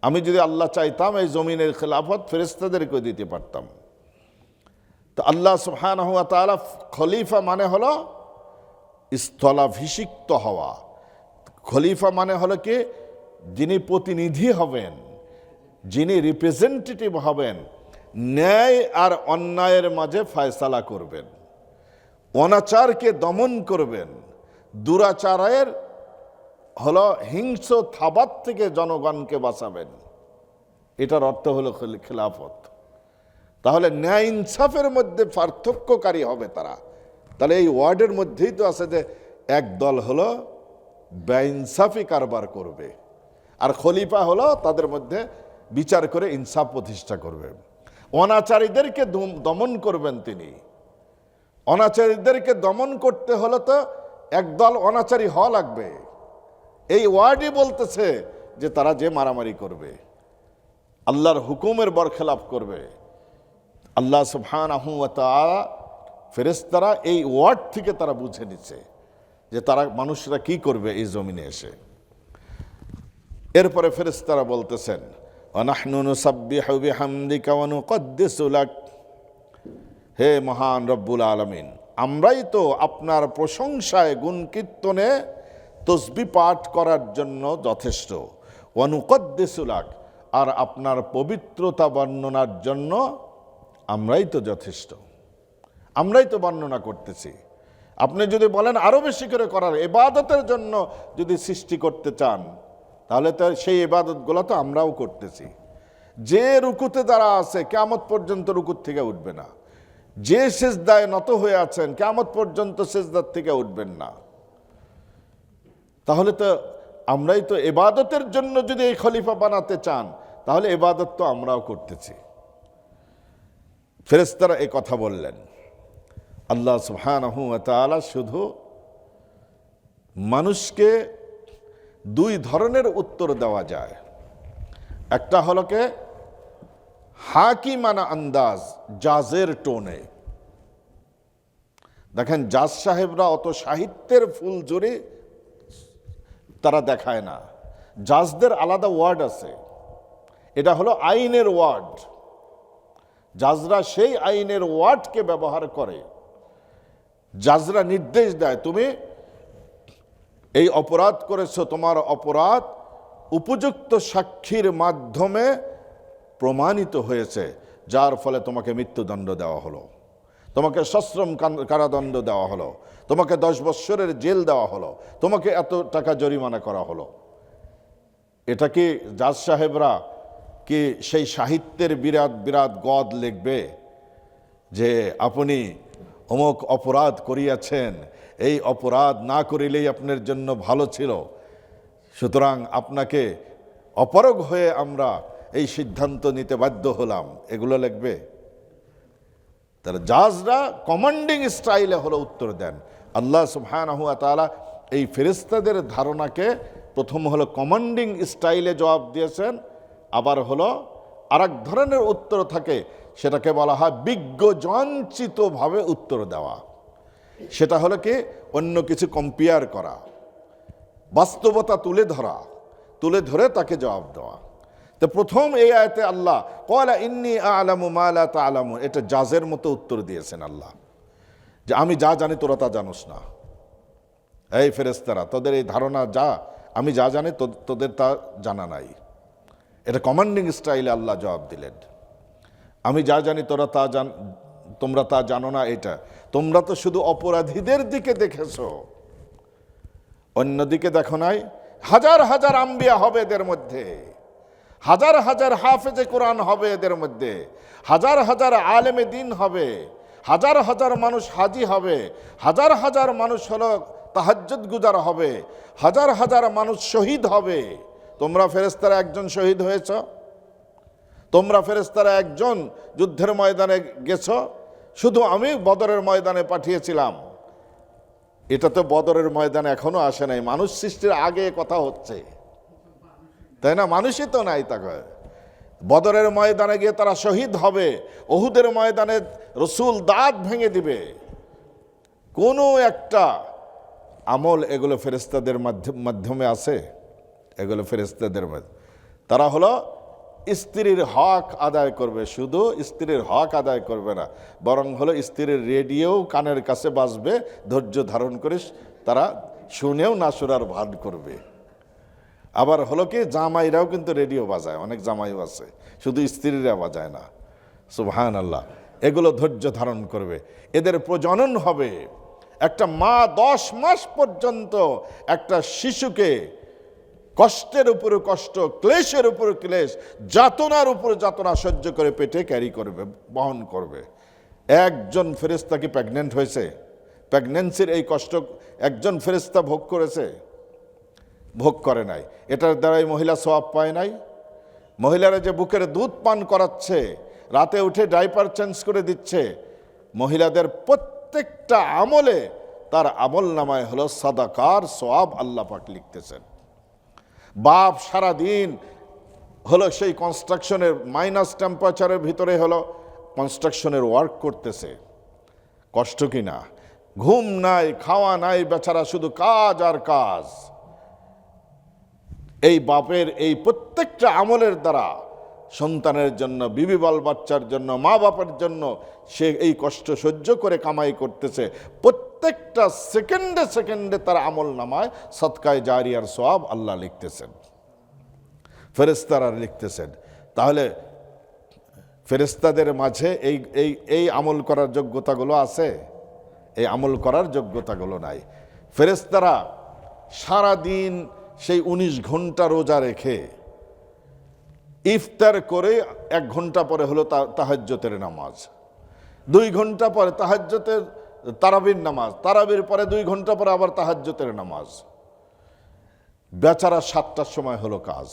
আমি যদি আল্লাহ চাইতাম এই জমিনের খেলাফত ফেরেশতাদেরকে দিতে পারতাম। তো আল্লাহ সুবহানাহু ওয়া তাআলা খলিফা মানে হলো স্থলাভিষিক্ত হওয়া। খলিফা মানে হলো কি, যিনি প্রতিনিধি হবেন, যিনি রিপ্রেজেন্টেটিভ হবেন, ন্যায় আর অন্যায়ের মাঝে ফয়সালা করবেন, অনাচারকে দমন করবেন, দুরাচারের হলো হিংস্র থাবাত থেকে জনগণকে বাঁচাবেন। এটার অর্থ হলো খেলাফত। তাহলে ন্যায় ইনসাফের মধ্যে পার্থক্যকারী হবে তারা। তাহলে এই ওয়ার্ডের মধ্যেই তো আছে যে এক দল হলো বেইনসাফি কারবার করবে, আর খলিফা হলো তাদের মধ্যে বিচার করে ইনসাফ প্রতিষ্ঠা করবে। অনাচারীদেরকে দমন করবেন তিনি। অনাচারীদেরকে দমন করতে হলে তো একদল অনাচারী হওয়া লাগবে। এই ওয়ার্ডই বলতেছে যে তারা যে মারামারি করবে, আল্লাহর হুকুমের বরখেলাপ করবে, আল্লাহ সুবহানাহু ওয়া তাআলা ফেরেশতারা এই ওয়ার্ড থেকে তারা বুঝে নিচ্ছে যে তারা মানুষরা কি করবে এই জমিনে এসে। এরপরে ফেরেশতারা বলতেছেন ওয়া নাহনু নুসাব্বিহু বিহামদিকা ওয়া নুকদ্দিসু লাক, হে মহান রব্বুল আলামিন, আমরাই তো আপনার প্রশংসায় গুণ কীর্তনে তসবিহ পাঠ করার জন্য যথেষ্ট। ওয়ানুকদ্দিসু লাক, আর আপনার পবিত্রতা বর্ণনার জন্য আমরাই তো যথেষ্ট, আমরাই তো বর্ণনা করতেছি। আপনি যদি বলেন আরো বেশি করে করার, ইবাদতের জন্য যদি সৃষ্টি করতে চান, তাহলে তো সেই ইবাদতগুলো তো আমরাও করতেছি। যে রুকুতে যারা আছে কিয়ামত পর্যন্ত রুকুর থেকে উঠবে না, যে সিজদায় নত হয়ে আছেন কিয়ামত পর্যন্ত সিজদার থেকে উঠবেন না। তাহলে তো আমরাই তো ইবাদতের জন্য যদি এই খলিফা বানাতে চান, তাহলে ইবাদত তো আমরাও করতেছি। ফেরেশতারা এই কথা বললেন। আল্লাহ সুবহানাহু ওয়া তাআলা শুধু মানুষকে দুই ধরনের উত্তর দেওয়া যায়। একটা হলো কে হাকিমানা আন্দাজ, জাজের টোনে। দেখেন জাজ সাহেবরা অত সাহিত্যের ফুল জুড়ে তারা দেখায় না, জাজদের আলাদা ওয়ার্ড আছে, এটা হলো আইনের ওয়ার্ড। জাজরা সেই আইনের ওয়ার্ডকে ব্যবহার করে। জাজরা নির্দেশ দেয়, তুমি এই অপরাধ করেছো, তোমার অপরাধ উপযুক্ত সাক্ষীর মাধ্যমে প্রমাণিত হয়েছে, যার ফলে তোমাকে মৃত্যুদণ্ড দেওয়া হলো, তোমাকে সশ্রম কারাদণ্ড দেওয়া হলো, তোমাকে 10 বৎসরের জেল দেওয়া হলো, তোমাকে এত টাকা জরিমানা করা হলো। এটা কি জাজ সাহেবরা কি সেই সাহিত্যের বিরাট বিরাট গদ লিখবে যে আপনি অমুক অপরাধ করিয়াছেন, এই অপরাধ না করিলেই আপনার জন্য ভালো ছিল, সুতরাং আপনাকে অপারগ হয়ে আমরা এই সিদ্ধান্ত নিতে বাধ্য হলাম, এগুলো লিখবে? তারা জাজরা কমান্ডিং স্টাইলে হলো উত্তর দেন। আল্লাহ সুবহানাহু ওয়া তাআলা এই ফেরেশতাদের ধারণাকে প্রথম হলো কমান্ডিং স্টাইলে জবাব দিয়েছেন, আবার হলো আরেক ধরনের উত্তর থাকে, সেটাকে বলা হয় বিজ্ঞজনচিতভাবে উত্তর দেওয়া। সেটা হলো কি অন্য কিছু কম্পেয়ার করা, বাস্তবতা তুলে ধরে তাকে জবাব দেওয়া। তো প্রথম এই আয়াতে আল্লাহ ক্বালা ইন্নী আ'লামু মা লা তা'লামুন, এটা জাজের মতো উত্তর দিয়েছেন আল্লাহ, যে আমি যা জানি তোরা তা জানোস না। এই ফেরেশতারা, তোদের এই ধারণা যা, আমি যা জানি তোদের তা জানা নাই। এটা কমান্ডিং স্টাইলে আল্লাহ জবাব দিলেন। আমি যা জানি তোমরা তা জানো না। এটা তোমরা তো শুধু অপরাধীদের দিকে দেখেছো, অন্যদিকে দেখো নাই। হাজার হাজার আম্বিয়া হবে এদের মধ্যে, হাজার হাজার হাফেজে কোরআন হবে এদের মধ্যে, হাজার হাজার আলেমে দিন হবে, হাজার হাজার মানুষ হাজি হবে, হাজার হাজার মানুষ হলো তাহাজ্জুদ গুজার হবে, হাজার হাজার মানুষ শহীদ হবে। তোমরা ফেরেশতারা একজন শহীদ হয়েছ? তোমরা ফেরেশতারা একজন যুদ্ধের ময়দানে গেছ? শুধু আমি বদরের ময়দানে পাঠিয়েছিলাম। এটা তো বদরের ময়দানে এখনো আসে নাই, মানুষ সৃষ্টির আগে কথা হচ্ছে, তাই না? মানুষই তো নাই। তাকে বদরের ময়দানে গিয়ে তারা শহীদ হবে, উহুদের ময়দানে রসুল দাঁত ভেঙে দিবে। কোনো একটা আমল এগুলো ফেরেশতাদের মাধ্যমে আছে? এগুলো ফেরেশতাদের তারা হলো স্ত্রীর হক আদায় করবে, শুধু স্ত্রীর হক আদায় করবে না, বরং হলো স্ত্রীর রেডিও কানের কাছে বাজবে, ধৈর্য ধারণ করে তারা শুনেও না শোনার ভান করবে। আবার হলো কি জামাইরাও কিন্তু রেডিও বাজায়, অনেক জামাইও আছে, শুধু স্ত্রীরা বাজায় না। সুবহানাল্লাহ। এগুলো ধৈর্য ধারণ করবে, এদের প্রজনন হবে। একটা মা 10 মাস পর্যন্ত একটা শিশুকে কষ্টের উপরে কষ্ট, ক্লেশের উপরে ক্লেশ, যাতনার উপরে যাতনা সহ্য করে পেটে ক্যারি করবে, বহন করবে। একজন ফেরেশতা কি প্রেগনেন্ট হয়েছে? প্রেগনেন্সির এই কষ্ট একজন ফেরেশতা ভোগ করেছে? ভোগ করে নাই। এটার দ্বারাই মহিলা সওয়াব পায় নাই? মহিলারা যে বুকের দুধ পান করাচ্ছে, রাতে উঠে ডাইপার চেঞ্জ করে দিচ্ছে, মহিলাদের প্রত্যেকটা আমলে তার আমল নামায় হলো সাদাকার সওয়াব আল্লাহ পাক লিখতেছেন। বাপ সারাদিন হলো সেই কনস্ট্রাকশনের মাইনাস টেম্পারেচারের ভিতরে হলো কনস্ট্রাকশনের ওয়ার্ক করতেছে, কষ্ট কি না? ঘুম নাই, খাওয়া নাই, বেচারা শুধু কাজ আর কাজ। এই বাপের এই প্রত্যেকটা আমলের দ্বারা সন্তানের জন্য, বিবি বাল বাচ্চার জন্য, মা বাবার জন্য সে এই কষ্ট সহ্য করে কামাই করতেছে। প্রত্যেকটা সেকেন্ডে সেকেন্ডে তার আমল নামায় সদকায়ে জারিয়ার সওয়াব আল্লাহ লিখতেছেন, ফেরেশতারা লিখতেছেন। তাহলে ফেরেশতাদের মাঝে এই এই এই আমল করার যোগ্যতাগুলো আছে? এই আমল করার যোগ্যতাগুলো নাই। ফেরেশতারা সারাদিন সেই 19 ঘন্টা রোজা রেখে ইফতার করে 1 ঘন্টা পরে হলো তাহাজ্জুদের নামাজ, 2 ঘন্টা পরে তাহাজ্জুদের তারাবির নামাজ, তারাবির পরে 2 ঘন্টা পরে আবার তাহাজ্জুদের নামাজ। বেচারা 7টার সময় হলো কাজ।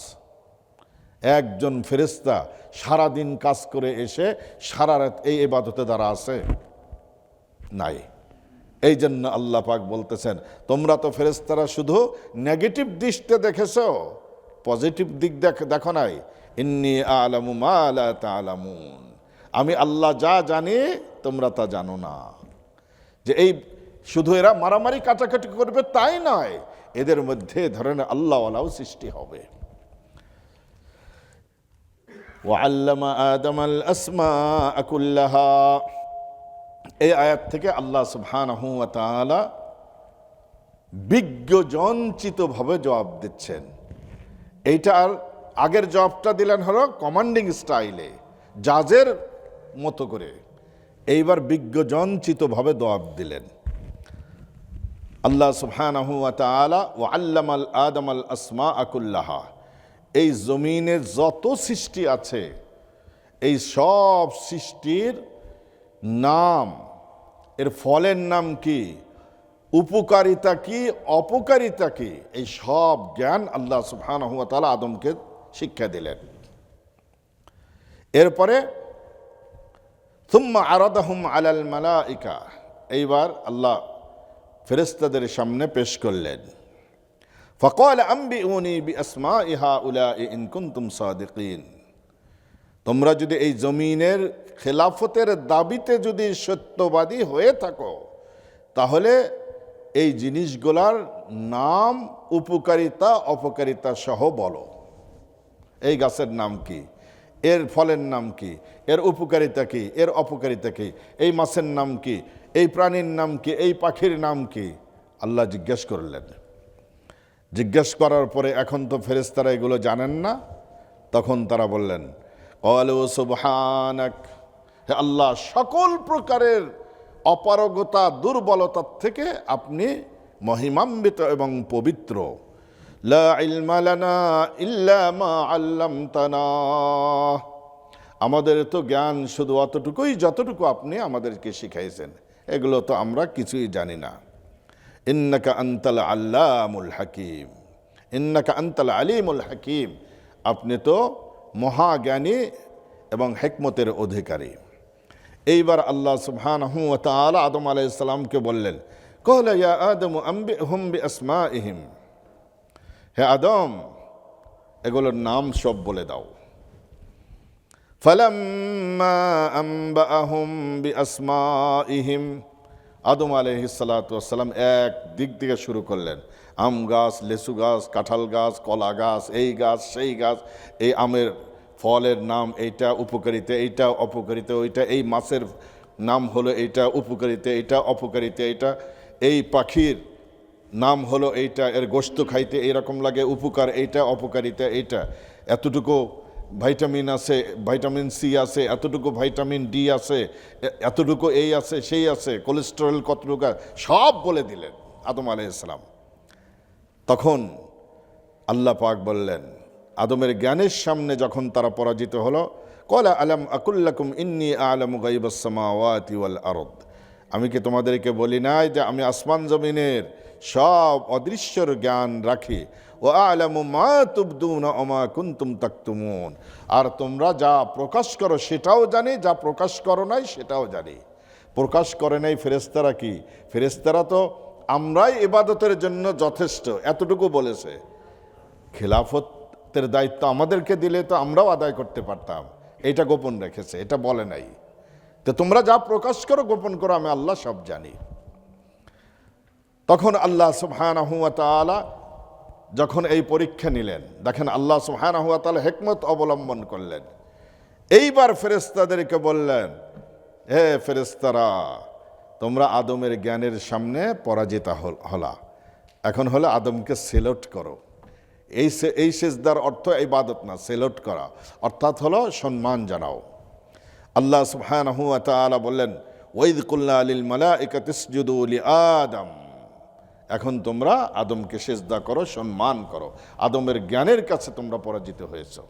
একজন ফেরেশতা সারাদিন কাজ করে এসে সারা রাত এই ইবাদতে দ্বারা আছে নাই। এই জন্য আল্লাহ পাক বলতেছেন, তোমরা তো ফেরেশতারা শুধু নেগেটিভ দিকটা দেখেছো, পজিটিভ দিক দেখো নাই। ইন্নী আ'লামু মা লা তা'লামুন, আমি আল্লাহ যা জানি তোমরা তা জানো না। যে এই শুধু এরা মারামারি কাটাকাটি করবে তাই নয়, এদের মধ্যে ধরনের আল্লাহওয়ালাও সৃষ্টি হবে। ওয়াল্লামা আদামাল আসমাআ কুল্লাহা, এই আয়াত থেকে আল্লাহ সুবহানাহু ওয়া তাআলা বিজ্ঞজনচিতভাবে জবাব দিচ্ছেন। এইটার আগের জবাবটা দিলেন হলো কমান্ডিং স্টাইলে, জাজের মতো করে। এইবার বিজ্ঞজনচিতভাবে জবাব দিলেন আল্লাহ সুবহানাহু ওয়া তাআলা, ওয়াল্লামাল আদামাল আসমাআ কুল্লাহা, এই জমিনে যত সৃষ্টি আছে এই সব সৃষ্টির নাম, এর ফলের নাম কি, উপকারিতা কি, অপকারিতা কি, এই সব জ্ঞান আল্লাহ সুবহানাহু ওয়া তাআলা আদমকে শিক্ষা দিলেন। এরপরে সুম্মা আরাদাহুম আলাল মালাইকা, এইবার আল্লাহ ফেরেশতাদের সামনে পেশ করলেন। ফাকাল আম্বিউনি বিআসমাই হাউলাই ইন কুনতুম সাদিকিন, তোমরা যদি এই জমিনের খেলাফতের দাবিতে যদি সত্যবাদী হয়ে থাকো তাহলে এই জিনিসগুলার নাম, উপকারিতা অপকারিতা সহ বলো। এই গাছের নাম কি, এর ফলের নাম কি, এর উপকারিতা কি, এর অপকারিতা কি, এই মাছের নাম কি, এই প্রাণীর নাম কি, এই পাখির নাম কি, আল্লাহ জিজ্ঞেস করলেন। জিজ্ঞেস করার পরে এখন তো ফেরেশতারা এগুলো জানেন না, তখন তারা বললেন ক্বালু সুবহানাক, হে আল্লাহ সকল প্রকারের অপারগতা দুর্বলতার থেকে আপনি মহিমান্বিত এবং পবিত্র। লা ইলমা লানা ইল্লা মা আল্লামতানা, আমাদের তো জ্ঞান শুধু অতটুকুই যতটুকু আপনি আমাদেরকে শিখাইছেন, এগুলো তো আমরা কিছুই জানি না। ইন্নাকা আনতাল আল্লামুল হাকিম, ইন্নাকা আনতাল আলিমুল হাকিম, আপনি তো মহাজ্ঞানী এবং হিকমতের অধিকারী। এইবার আল্লাহ সুবহানাহু ওয়া তাআলা আদম আলাইহিস সালামকে বললেন, ক্বালা ইয়া আদম আম্বিহুম বিআসমাইহিম, হে আদম এগুলোর নাম সব বলে দাও। ফালাম্মা আম্বাআহুম বিআসমাইহিম, আদম আলাইহিস সালাতু ওয়াস সালাম এক দিক থেকে শুরু করলেন, আম গাছ, লেচু গাছ, কাঁঠাল গাছ, কলা গাছ, এই গাছ সেই গাছ, এই আমের ফলের নাম এইটা, উপকারিতা এইটা, অপকারিতা ওইটা, এই মাছের নাম হলো এইটা, উপকারিতা এইটা, অপকারিতা এইটা, এই পাখির নাম হলো এইটা, এর গোশত খাইতে এইরকম লাগে, উপকার এইটা, অপকারিতা এইটা, এতটুকু ভাইটামিন আছে, ভাইটামিন সি আছে, এতটুকু ভাইটামিন ডি আছে, এতটুকু এই আছে সেই আছে, কোলেস্টেরল কতটুকু, সব বলে দিলেন আদম আলাইহিস সালাম। তখন আল্লাহ পাক বললেন, আদমের জ্ঞানের সামনে যখন তারা পরাজিত হলো, ক্বালা আলাম আকুল লাকুম ইন্নী আ'লামু গায়বাস সামাওয়াতি ওয়াল আরদ, আমি কি তোমাদেরকে বলি নাই যে আমি আসমান জমিনের সব অদৃশ্যর জ্ঞান রাখি। ওয়া আ'লামু মা তুবদুনা ওয়া মা কুনতুম তাকতুমুন, আর তোমরা যা প্রকাশ করো সেটাও জানি, যা প্রকাশ করো নাই সেটাও জানি। প্রকাশ করে নাই ফেরেশতারা, কি ফেরেশতারা তো আমরাই ইবাদতের জন্য যথেষ্ট এতটুকু বলেছে, খেলাফতের দায়িত্ব আমাদেরকে দিলে তো আমরাও আদায় করতে পারতাম, এটা গোপন রেখেছে, এটা বলে নাই। তো তোমরা যা প্রকাশ করো গোপন করো, আমি আল্লাহ সব জানি। তখন আল্লাহ সুবহানাহু ওয়া তাআলা যখন এই পরীক্ষা নিলেন, দেখেন আল্লাহ সুবহানাহু ওয়া তাআলা হিকমত অবলম্বন করলেন। এইবার ফেরেশতাদেরকে বললেন, হে ফেরেশতারা, তোমরা আদমের জ্ঞানের সামনে পরাজিত হলা, এখন হলো আদমকে সেলুট করো। এই সেজদার অর্থ ইবাদত না, সেলুট করা অর্থাৎ হলো সম্মান জানাও। আল্লাহ সুবহানাহু ওয়া তাআলা বললেন, ওয়াইদ কুল্লা লিল মালাইকাতি ইসজুদু লিআদম, এখন তোমরা আদমকে সেজদা করো, সম্মান করো। আদমের জ্ঞানের কাছে তোমরা পরাজিত হয়েছো।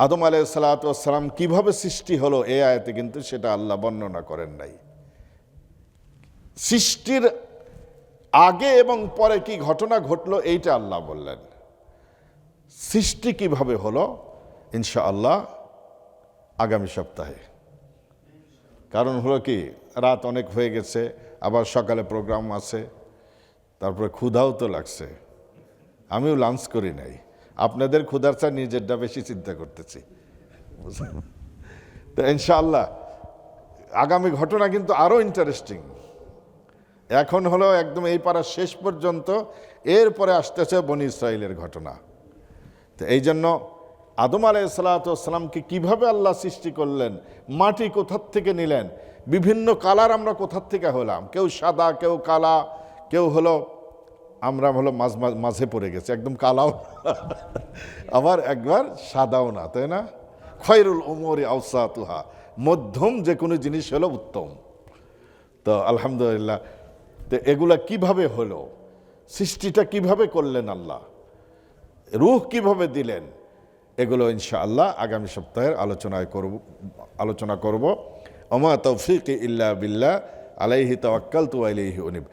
আদম আলাইহিস সালাতু ওয়াস সালাম কিভাবে সৃষ্টি হলো এই আয়াতে কিন্তু সেটা আল্লাহ বর্ণনা করেন নাই। সৃষ্টির আগে এবং পরে কি ঘটনা ঘটলো এইটা আল্লাহ বললেন। সৃষ্টি কিভাবে হলো ইনশাআল্লাহ আগামী সপ্তাহে। কারণ হলো কি, রাত অনেক হয়ে গেছে, আবার সকালে প্রোগ্রাম আছে, তারপরে ক্ষুধাও তো লাগছে। আমিও লাঞ্চ করি নাই, আপনাদের ক্ষুধার চা নিজেরটা বেশি চিন্তা করতেছি। তো ইনশাআল্লাহ আগামী ঘটনা কিন্তু আরও ইন্টারেস্টিং। এখন হলো একদম এই পাড়ার শেষ পর্যন্ত, এরপরে আসতেছে বনি ইসরাইলের ঘটনা। তো এই জন্য আদম আলাইহিস সালাতু ওয়াস সালামকে কীভাবে আল্লাহ সৃষ্টি করলেন, মাটি কোথার থেকে নিলেন, বিভিন্ন কালার আমরা কোথার থেকে হলাম, কেউ সাদা, কেউ কালা, কেউ হলো আমরা হলো মাঝে পড়ে গেছে, একদম কালাও আবার একবার সাদাও না, তাই না? খয়রুল উমুরি আওসাতুহা, মধ্যম যে কোনো জিনিস হলো উত্তম। তো আলহামদুলিল্লাহ, তো এগুলা কিভাবে হলো, সৃষ্টিটা কিভাবে করলেন আল্লাহ, রূহ কিভাবে দিলেন, এগুলো ইনশাআল্লাহ আগামী সপ্তাহের আলোচনা করব। ওমা তৌফিক ইল্লা বিল্লাহ, আলাইহি তাওয়াক্কালতু ওয়া ইলাইহি উনীব।